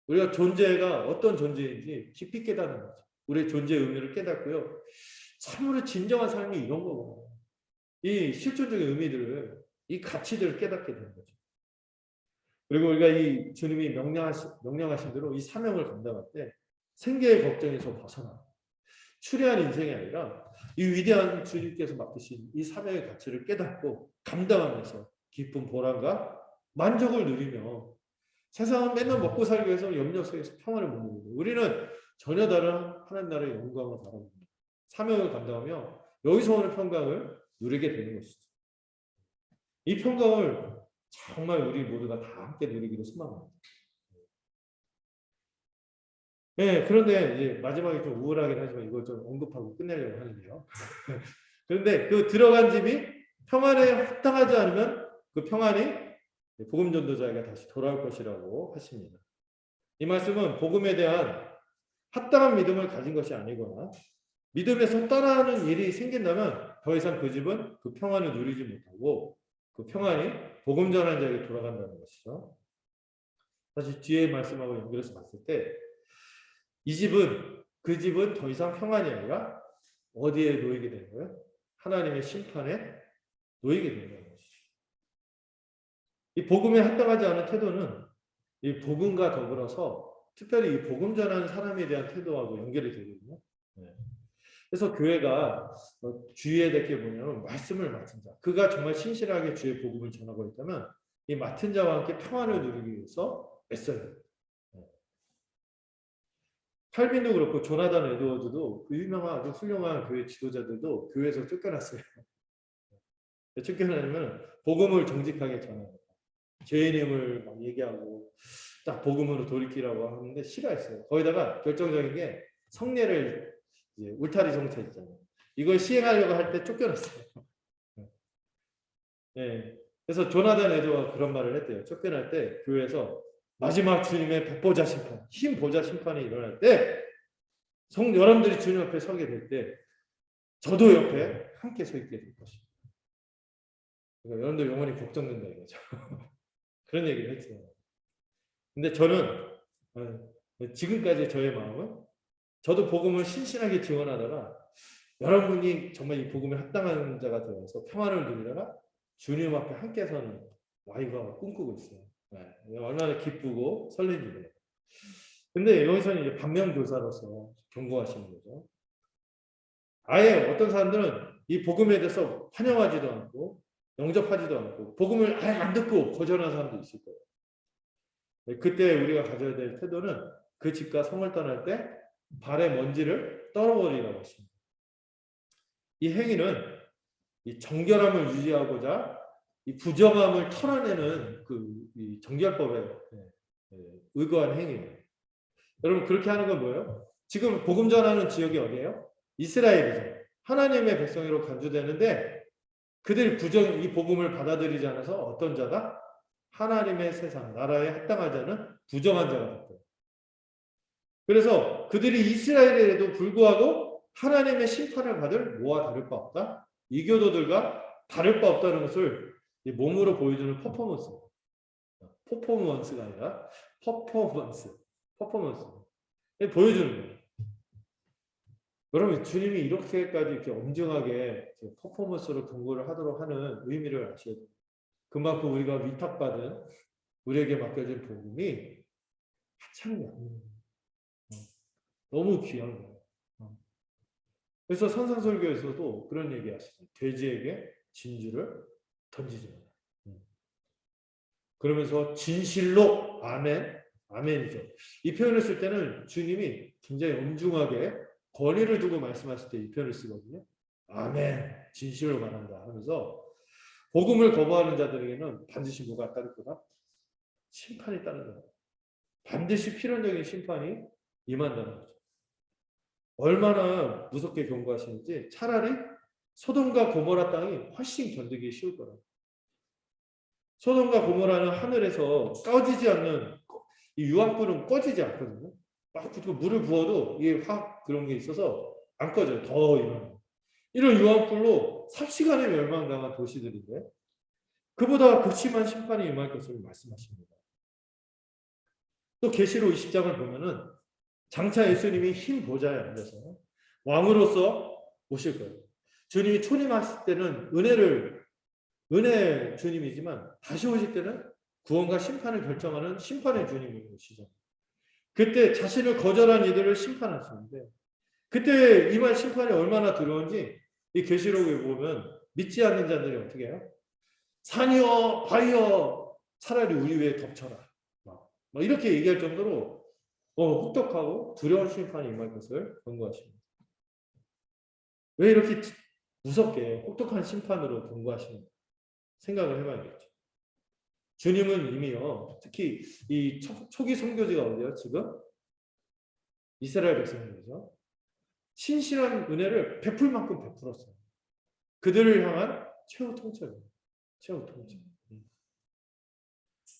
우리가 존재가 어떤 존재인지 깊이 깨닫는 거죠. 우리의 존재의 의미를 깨닫고요. 참으로 진정한 삶이 이런 거구나. 이 실존적인 의미들을 이 가치들을 깨닫게 되는 거죠. 그리고 우리가 이 주님이 명령하신 대로 이 사명을 감당할 때 생계의 걱정에서 벗어나 추리한 인생이 아니라 이 위대한 주님께서 맡기신 이 사명의 가치를 깨닫고 감당하면서 기쁜 보람과 만족을 누리며 세상은 맨날 먹고 살기 위해서 염려 속에서 평안을 못 누리고 우리는 전혀 다른 하나님 나라의 영광을 바라봅니다. 사명을 감당하며 여기서 오는 평강을 누리게 되는 것이죠. 이 평강을 정말 우리 모두가 다 함께 누리기를 소망합니다. 네, 그런데 이제 마지막에 좀 우울하긴 하지만 이걸 좀 언급하고 끝내려고 하는데요. 그런데 그 들어간 집이 평안에 합당하지 않으면 그 평안이 복음 전도자에게 다시 돌아올 것이라고 하십니다. 이 말씀은 복음에 대한 합당한 믿음을 가진 것이 아니거나 믿음에서 떠나는 일이 생긴다면 더 이상 그 집은 그 평안을 누리지 못하고 그 평안이 복음 전한 자에게 돌아간다는 것이죠. 사실 뒤에 말씀하고 연결해서 봤을 때 이 집은 그 집은 더 이상 평안이 아니라 어디에 놓이게 되는 거예요? 하나님의 심판에 놓이게 되는 것이죠. 이 복음에 합당하지 않은 태도는 이 복음과 더불어서 특별히 이 복음 전하는 사람에 대한 태도하고 연결이 되거든요. 네. 그래서 교회가 주의해야 될 게 뭐냐면 말씀을 맡은 자. 그가 정말 신실하게 주의 복음을 전하고 있다면 이 맡은 자와 함께 평안을 누리기 위해서 애써야 됩니다. 칼빈도 그렇고 조나단 에드워드도 그 유명한 아주 훌륭한 교회 지도자들도 교회에서 쫓겨났어요. 쫓겨나면 복음을 정직하게 전하고 죄인임을 막 얘기하고 딱 복음으로 돌이키라고 하는데 싫어했어요. 거기다가 결정적인 게 성례를 이제 울타리 정책 있잖아요. 이걸 시행하려고 할 때 쫓겨났어요. 네. 그래서 조나단 에드워드가 그런 말을 했대요. 쫓겨날 때 교회에서 마지막 주님의 백보자 심판, 흰 보자 심판이 일어날 때 여러분들이 주님 앞에 서게 될 때 저도 옆에 함께 서 있게 될 것입니다. 그러니까 여러분들 영혼이 걱정된다 이거죠. 그런 얘기를 했어요. 근데 저는 지금까지 저의 마음은 저도 복음을 신실하게 지원하다가 여러분이 정말 이 복음에 합당한 자가 되어서 평안을 누리다가 주님 앞에 함께 서는 와이가 꿈꾸고 있어요. 네. 얼마나 기쁘고 설렌지 몰라요. 근데 여기서는 이제 반면교사로서 경고하시는 거죠. 아예 어떤 사람들은 이 복음에 대해서 환영하지도 않고 영접하지도 않고 복음을 아예 안 듣고 거절하는 사람도 있을 거예요. 그때 우리가 가져야 될 태도는 그 집과 성을 떠날 때 발의 먼지를 떨어버리라고 하십니다. 이 행위는 이 정결함을 유지하고자 이 부정함을 털어내는 이 정결법에 의거한 행위예요. 여러분 그렇게 하는 건 뭐예요? 지금 복음 전하는 지역이 어디예요? 이스라엘이죠. 하나님의 백성으로 간주되는데 그들이 이 복음을 받아들이지 않아서 어떤 자가 하나님의 세상, 나라에 합당하지 않은 부정한 자가 됐어요. 그래서 그들이 이스라엘에도 불구하고 하나님의 심판을 받을 뭐와 다를 바 없다. 이교도들과 다를 바 없다는 것을 몸으로 보여주는 퍼포먼스가 아니라 퍼포먼스 보여주는 거예요. 여러분 주님이 이렇게까지 이렇게 엄중하게 퍼포먼스로 경고를 하도록 하는 의미를 아셔야 돼요. 그만큼 우리가 위탁받은 우리에게 맡겨진 복음이 하찮은 게 너무 귀한 거예요. 그래서 산상설교에서도 그런 얘기 하시죠. 돼지에게 진주를 던지지 마라. 그러면서 진실로 아멘이죠. 이 표현을 쓸 때는 주님이 굉장히 엄중하게 권위를 두고 말씀하실 때 이 표현을 쓰거든요. 아멘, 진실로 말한다 하면서 복음을 거부하는 자들에게는 반드시 뭐가 따를 거다? 심판이 따른다. 반드시 필연적인 심판이 임한다는 거죠. 얼마나 무섭게 경고하시는지 차라리 소돔과 고모라 땅이 훨씬 견디기 쉬울 거라고. 소돔과 고모라는 하늘에서 꺼지지 않는 이 유황불은 꺼지지 않거든요. 막 물을 부어도 이게 확 그런 게 있어서 안 꺼져요. 더 이런 유황불로 삽시간에 멸망당한 도시들인데 그보다 극심한 심판이 임할 것을 말씀하십니다. 또 계시록 20장을 보면은 장차 예수님이 흰 보좌에 앉아서 왕으로서 오실 거예요. 주님이 초림하실 때는 은혜 주님이지만 다시 오실 때는 구원과 심판을 결정하는 심판의 주님이 오시죠. 그때 자신을 거절한 이들을 심판하시는데 그때 임할 심판이 얼마나 두려운지 이 계시록에 보면 믿지 않는 자들이 어떻게 해요? 산이여 바위여 차라리 우리 위에 덮쳐라. 막 이렇게 얘기할 정도로 혹독하고 두려운 심판이 임할 것을 경고하십니다. 왜 이렇게 무섭게 혹독한 심판으로 경고하시는가 생각을 해봐야겠죠. 주님은 이미요, 특히 이 초기 선교지가 어디예요? 지금 이스라엘 백성들이죠. 신실한 은혜를 베풀 만큼 베풀었어요. 그들을 향한 최후 통첩입니다. 최후 통첩.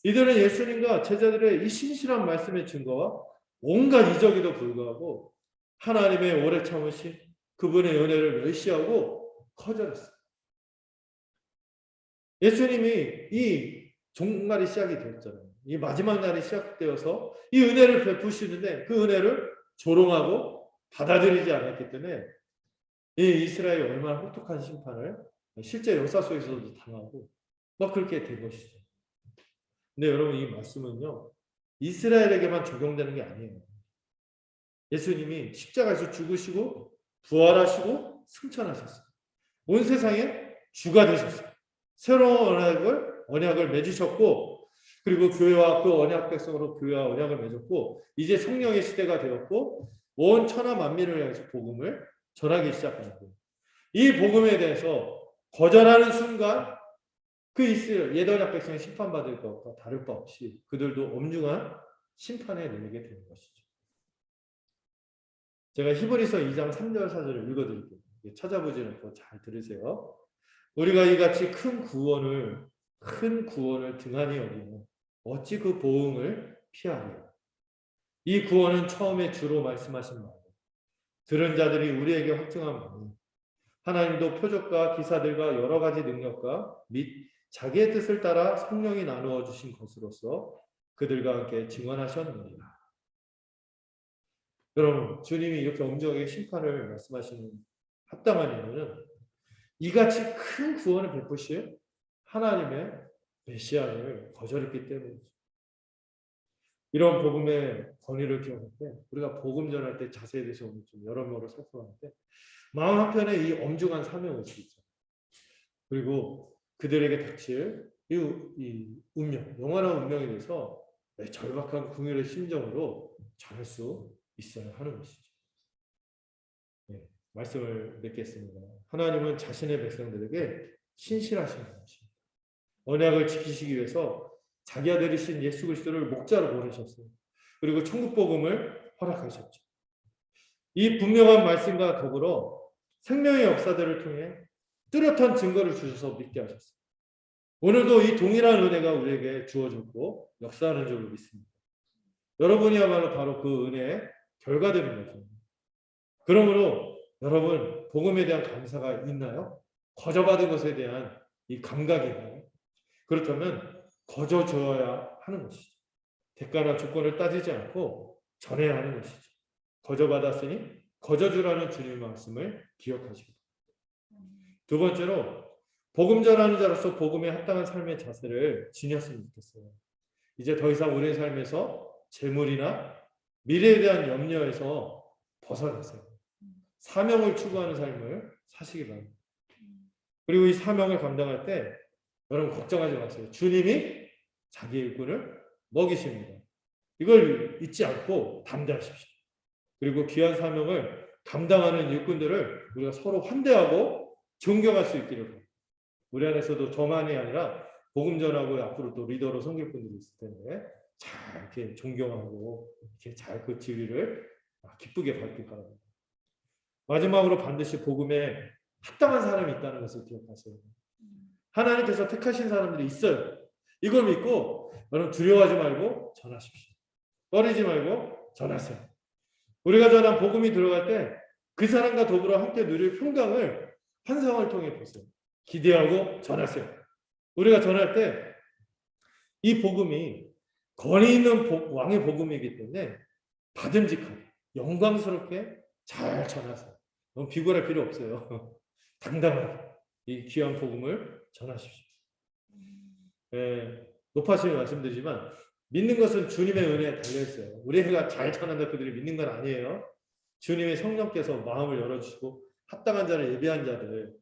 이들은 예수님과 제자들의 이 신실한 말씀의 증거와 온갖 이적에도 불구하고 하나님의 오래 참으신 그분의 은혜를 멸시하고 거절했어요. 예수님이 이 종말이 시작이 됐잖아요. 이 마지막 날이 시작되어서 이 은혜를 베푸시는데 그 은혜를 조롱하고 받아들이지 않았기 때문에 이 이스라엘이 얼마나 혹독한 심판을 실제 역사 속에서도 당하고 막 그렇게 된 것이죠. 근데 여러분 이 말씀은요. 이스라엘에게만 적용되는 게 아니에요. 예수님이 십자가에서 죽으시고 부활하시고 승천하셨어요. 온 세상에 주가 되셨어요. 새로운 언약을 맺으셨고, 그리고 교회와 그 언약 백성으로 교회와 언약을 맺었고, 이제 성령의 시대가 되었고, 온 천하 만민을 향해서 복음을 전하기 시작하는 거예요. 이 복음에 대해서 거절하는 순간 그 이스라엘 옛 언약 백성이 심판받을 것과 다를 바 없이 그들도 엄중한 심판에 내리게 되는 것이죠. 제가 히브리서 2장 3절 4절을 읽어드릴게요. 찾아보지 않고 잘 들으세요. 우리가 이같이 큰 구원을 등한히 여기며 어찌 그 보응을 피하리요. 이 구원은 처음에 주로 말씀하신 말, 들은 자들이 우리에게 확증한 바니 하나님도 표적과 기사들과 여러 가지 능력과 및 자기의 뜻을 따라 성령이 나누어 주신 것으로서 그들과 함께 증언하셨느니라. 여러분, 주님이 이렇게 엄중하게 심판을 말씀하시는 합당한 이유는 이같이 큰 구원을 베푸실 하나님의 메시아를 거절했기 때문이죠. 이런 복음의 권위를 기억할 때 우리가 복음 전할 때 자세에 대해서 오늘 좀 여러모로 살펴볼 때 마음 한편에 이 엄중한 사명을 지죠. 그리고 그들에게 닥칠 이 운명, 영원한 운명에 대해서 절박한 긍휼의 심정으로 전할 수 있어야 하는 것이죠. 네, 말씀을 맺겠습니다. 하나님은 자신의 백성들에게 신실하신 분이십니다. 언약을 지키시기 위해서 자기 아들이신 예수 그리스도를 목자로 보내셨어요. 그리고 천국 복음을 허락하셨죠. 이 분명한 말씀과 더불어 생명의 역사들을 통해 뚜렷한 증거를 주셔서 믿게 하셨어요. 오늘도 이 동일한 은혜가 우리에게 주어졌고 역사하는 줄로 믿습니다. 여러분이야말로 바로 그 은혜의 결과들인 거죠. 그러므로 여러분 복음에 대한 감사가 있나요? 거저받은 것에 대한 이 감각이 있나요? 그렇다면 거저줘야 하는 것이죠. 대가나 조건을 따지지 않고 전해야 하는 것이죠. 거저받았으니 거저주라는 주님의 말씀을 기억하시고, 두 번째로 복음 전하는 자로서 복음에 합당한 삶의 자세를 지녔으면 좋겠어요. 이제 더 이상 우리의 삶에서 재물이나 미래에 대한 염려에서 벗어나세요. 사명을 추구하는 삶을 사시기 바랍니다. 그리고 이 사명을 감당할 때 여러분 걱정하지 마세요. 주님이 자기 일꾼을 먹이십니다. 이걸 잊지 않고 담대하십시오. 그리고 귀한 사명을 감당하는 일꾼들을 우리가 서로 환대하고 존경할 수 있기를 바랍니다. 우리 안에서도 저만이 아니라 복음 전하고 앞으로 또 리더로 섬길 분들이 있을 텐데 잘 이렇게 존경하고 이렇게 잘 그 진리를 기쁘게 밟길 바랍니다. 마지막으로 반드시 복음에 합당한 사람이 있다는 것을 기억하세요. 하나님께서 택하신 사람들이 있어요. 이걸 믿고 여러분 두려워하지 말고 전하십시오. 꺼리지 말고 전하세요. 우리가 전한 복음이 들어갈 때 그 사람과 더불어 함께 누릴 평강을 환상을 통해 보세요. 기대하고 전하세요. 우리가 전할 때 이 복음이 권위 있는 왕의 복음이기 때문에 받음직하게 영광스럽게 잘 전하세요. 너무 비굴할 필요 없어요. 당당하게 이 귀한 복음을 전하십시오. 높아심에 말씀드리지만 믿는 것은 주님의 은혜에 달려있어요. 우리가 잘 전한다 그들이 믿는 건 아니에요. 주님의 성령께서 마음을 열어주시고 합당한 자를 예비한 자들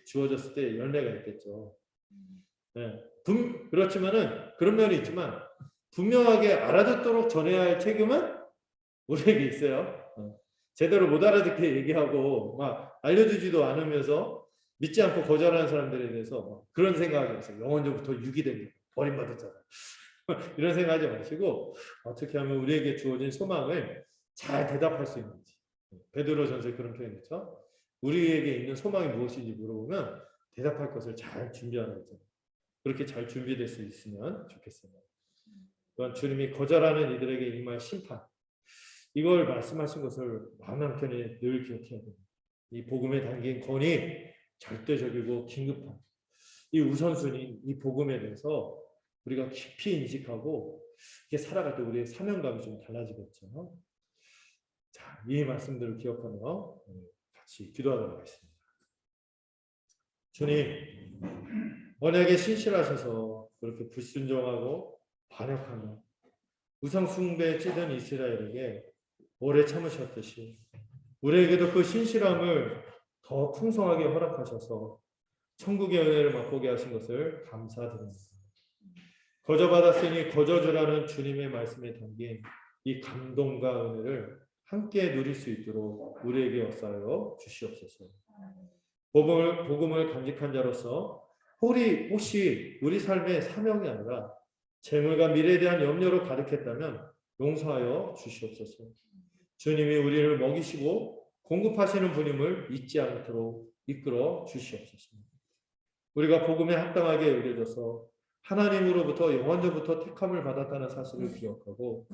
주어졌을 때 열매가 있겠죠. 그렇지만은 그런 면이 있지만 분명하게 알아듣도록 전해야 할 책임은 우리에게 있어요. 제대로 못 알아듣게 얘기하고 막 알려주지도 않으면서 믿지 않고 거절하는 사람들에 대해서 그런 생각하지 마세요. 영원전부터 유기된 버림받았잖아. 이런 생각하지 마시고 어떻게 하면 우리에게 주어진 소망을 잘 대답할 수 있는지. 베드로전서에 그런 표현이 있죠. 우리에게 있는 소망이 무엇인지 물어보면 대답할 것을 잘 준비하는 거죠. 그렇게 잘 준비될 수 있으면 좋겠습니다. 또한 주님이 거절하는 이들에게 임할 심판, 이걸 말씀하신 것을 마음 한켠에 늘 기억해야 됩니다. 이 복음에 담긴 권위, 절대적이고 긴급한 이 우선순위, 이 복음에 대해서 우리가 깊이 인식하고 이렇게 살아갈 때 우리의 사명감이 좀 달라지겠죠. 자, 이 말씀들을 기억하며 같이 기도하도록 하겠습니다. 주님, 언약에 신실하셔서 그렇게 불순종하고 반역하며 우상 숭배에 찌든 이스라엘에게 오래 참으셨듯이 우리에게도 그 신실함을 더 풍성하게 허락하셔서 천국의 은혜를 맛보게 하신 것을 감사드립니다. 거저받았으니 거저주라는 주님의 말씀에 담긴 이 감동과 은혜를 함께 누릴 수 있도록 우리에게 역사하여 주시옵소서. 복음을 간직한 자로서 혹시 우리 삶의 사명이 아니라 재물과 미래에 대한 염려로 가득했다면 용서하여 주시옵소서. 주님이 우리를 먹이시고 공급하시는 분임을 잊지 않도록 이끌어 주시옵소서. 우리가 복음에 합당하게 여겨져서 하나님으로부터 영원전부터 택함을 받았다는 사실을 기억하고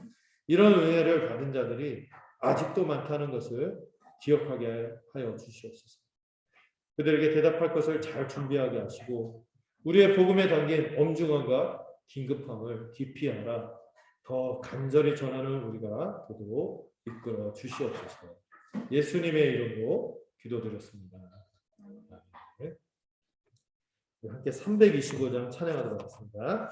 이런 은혜를 받은 자들이 아직도 많다는 것을 기억하게 하여 주시옵소서. 그들에게 대답할 것을 잘 준비하게 하시고 우리의 복음에 담긴 엄중함과 긴급함을 깊이 알아 더 간절히 전하는 우리가 되도록 이끌어 주시옵소서. 예수님의 이름으로 기도드렸습니다. 함께 325장 찬양하도록 하겠습니다.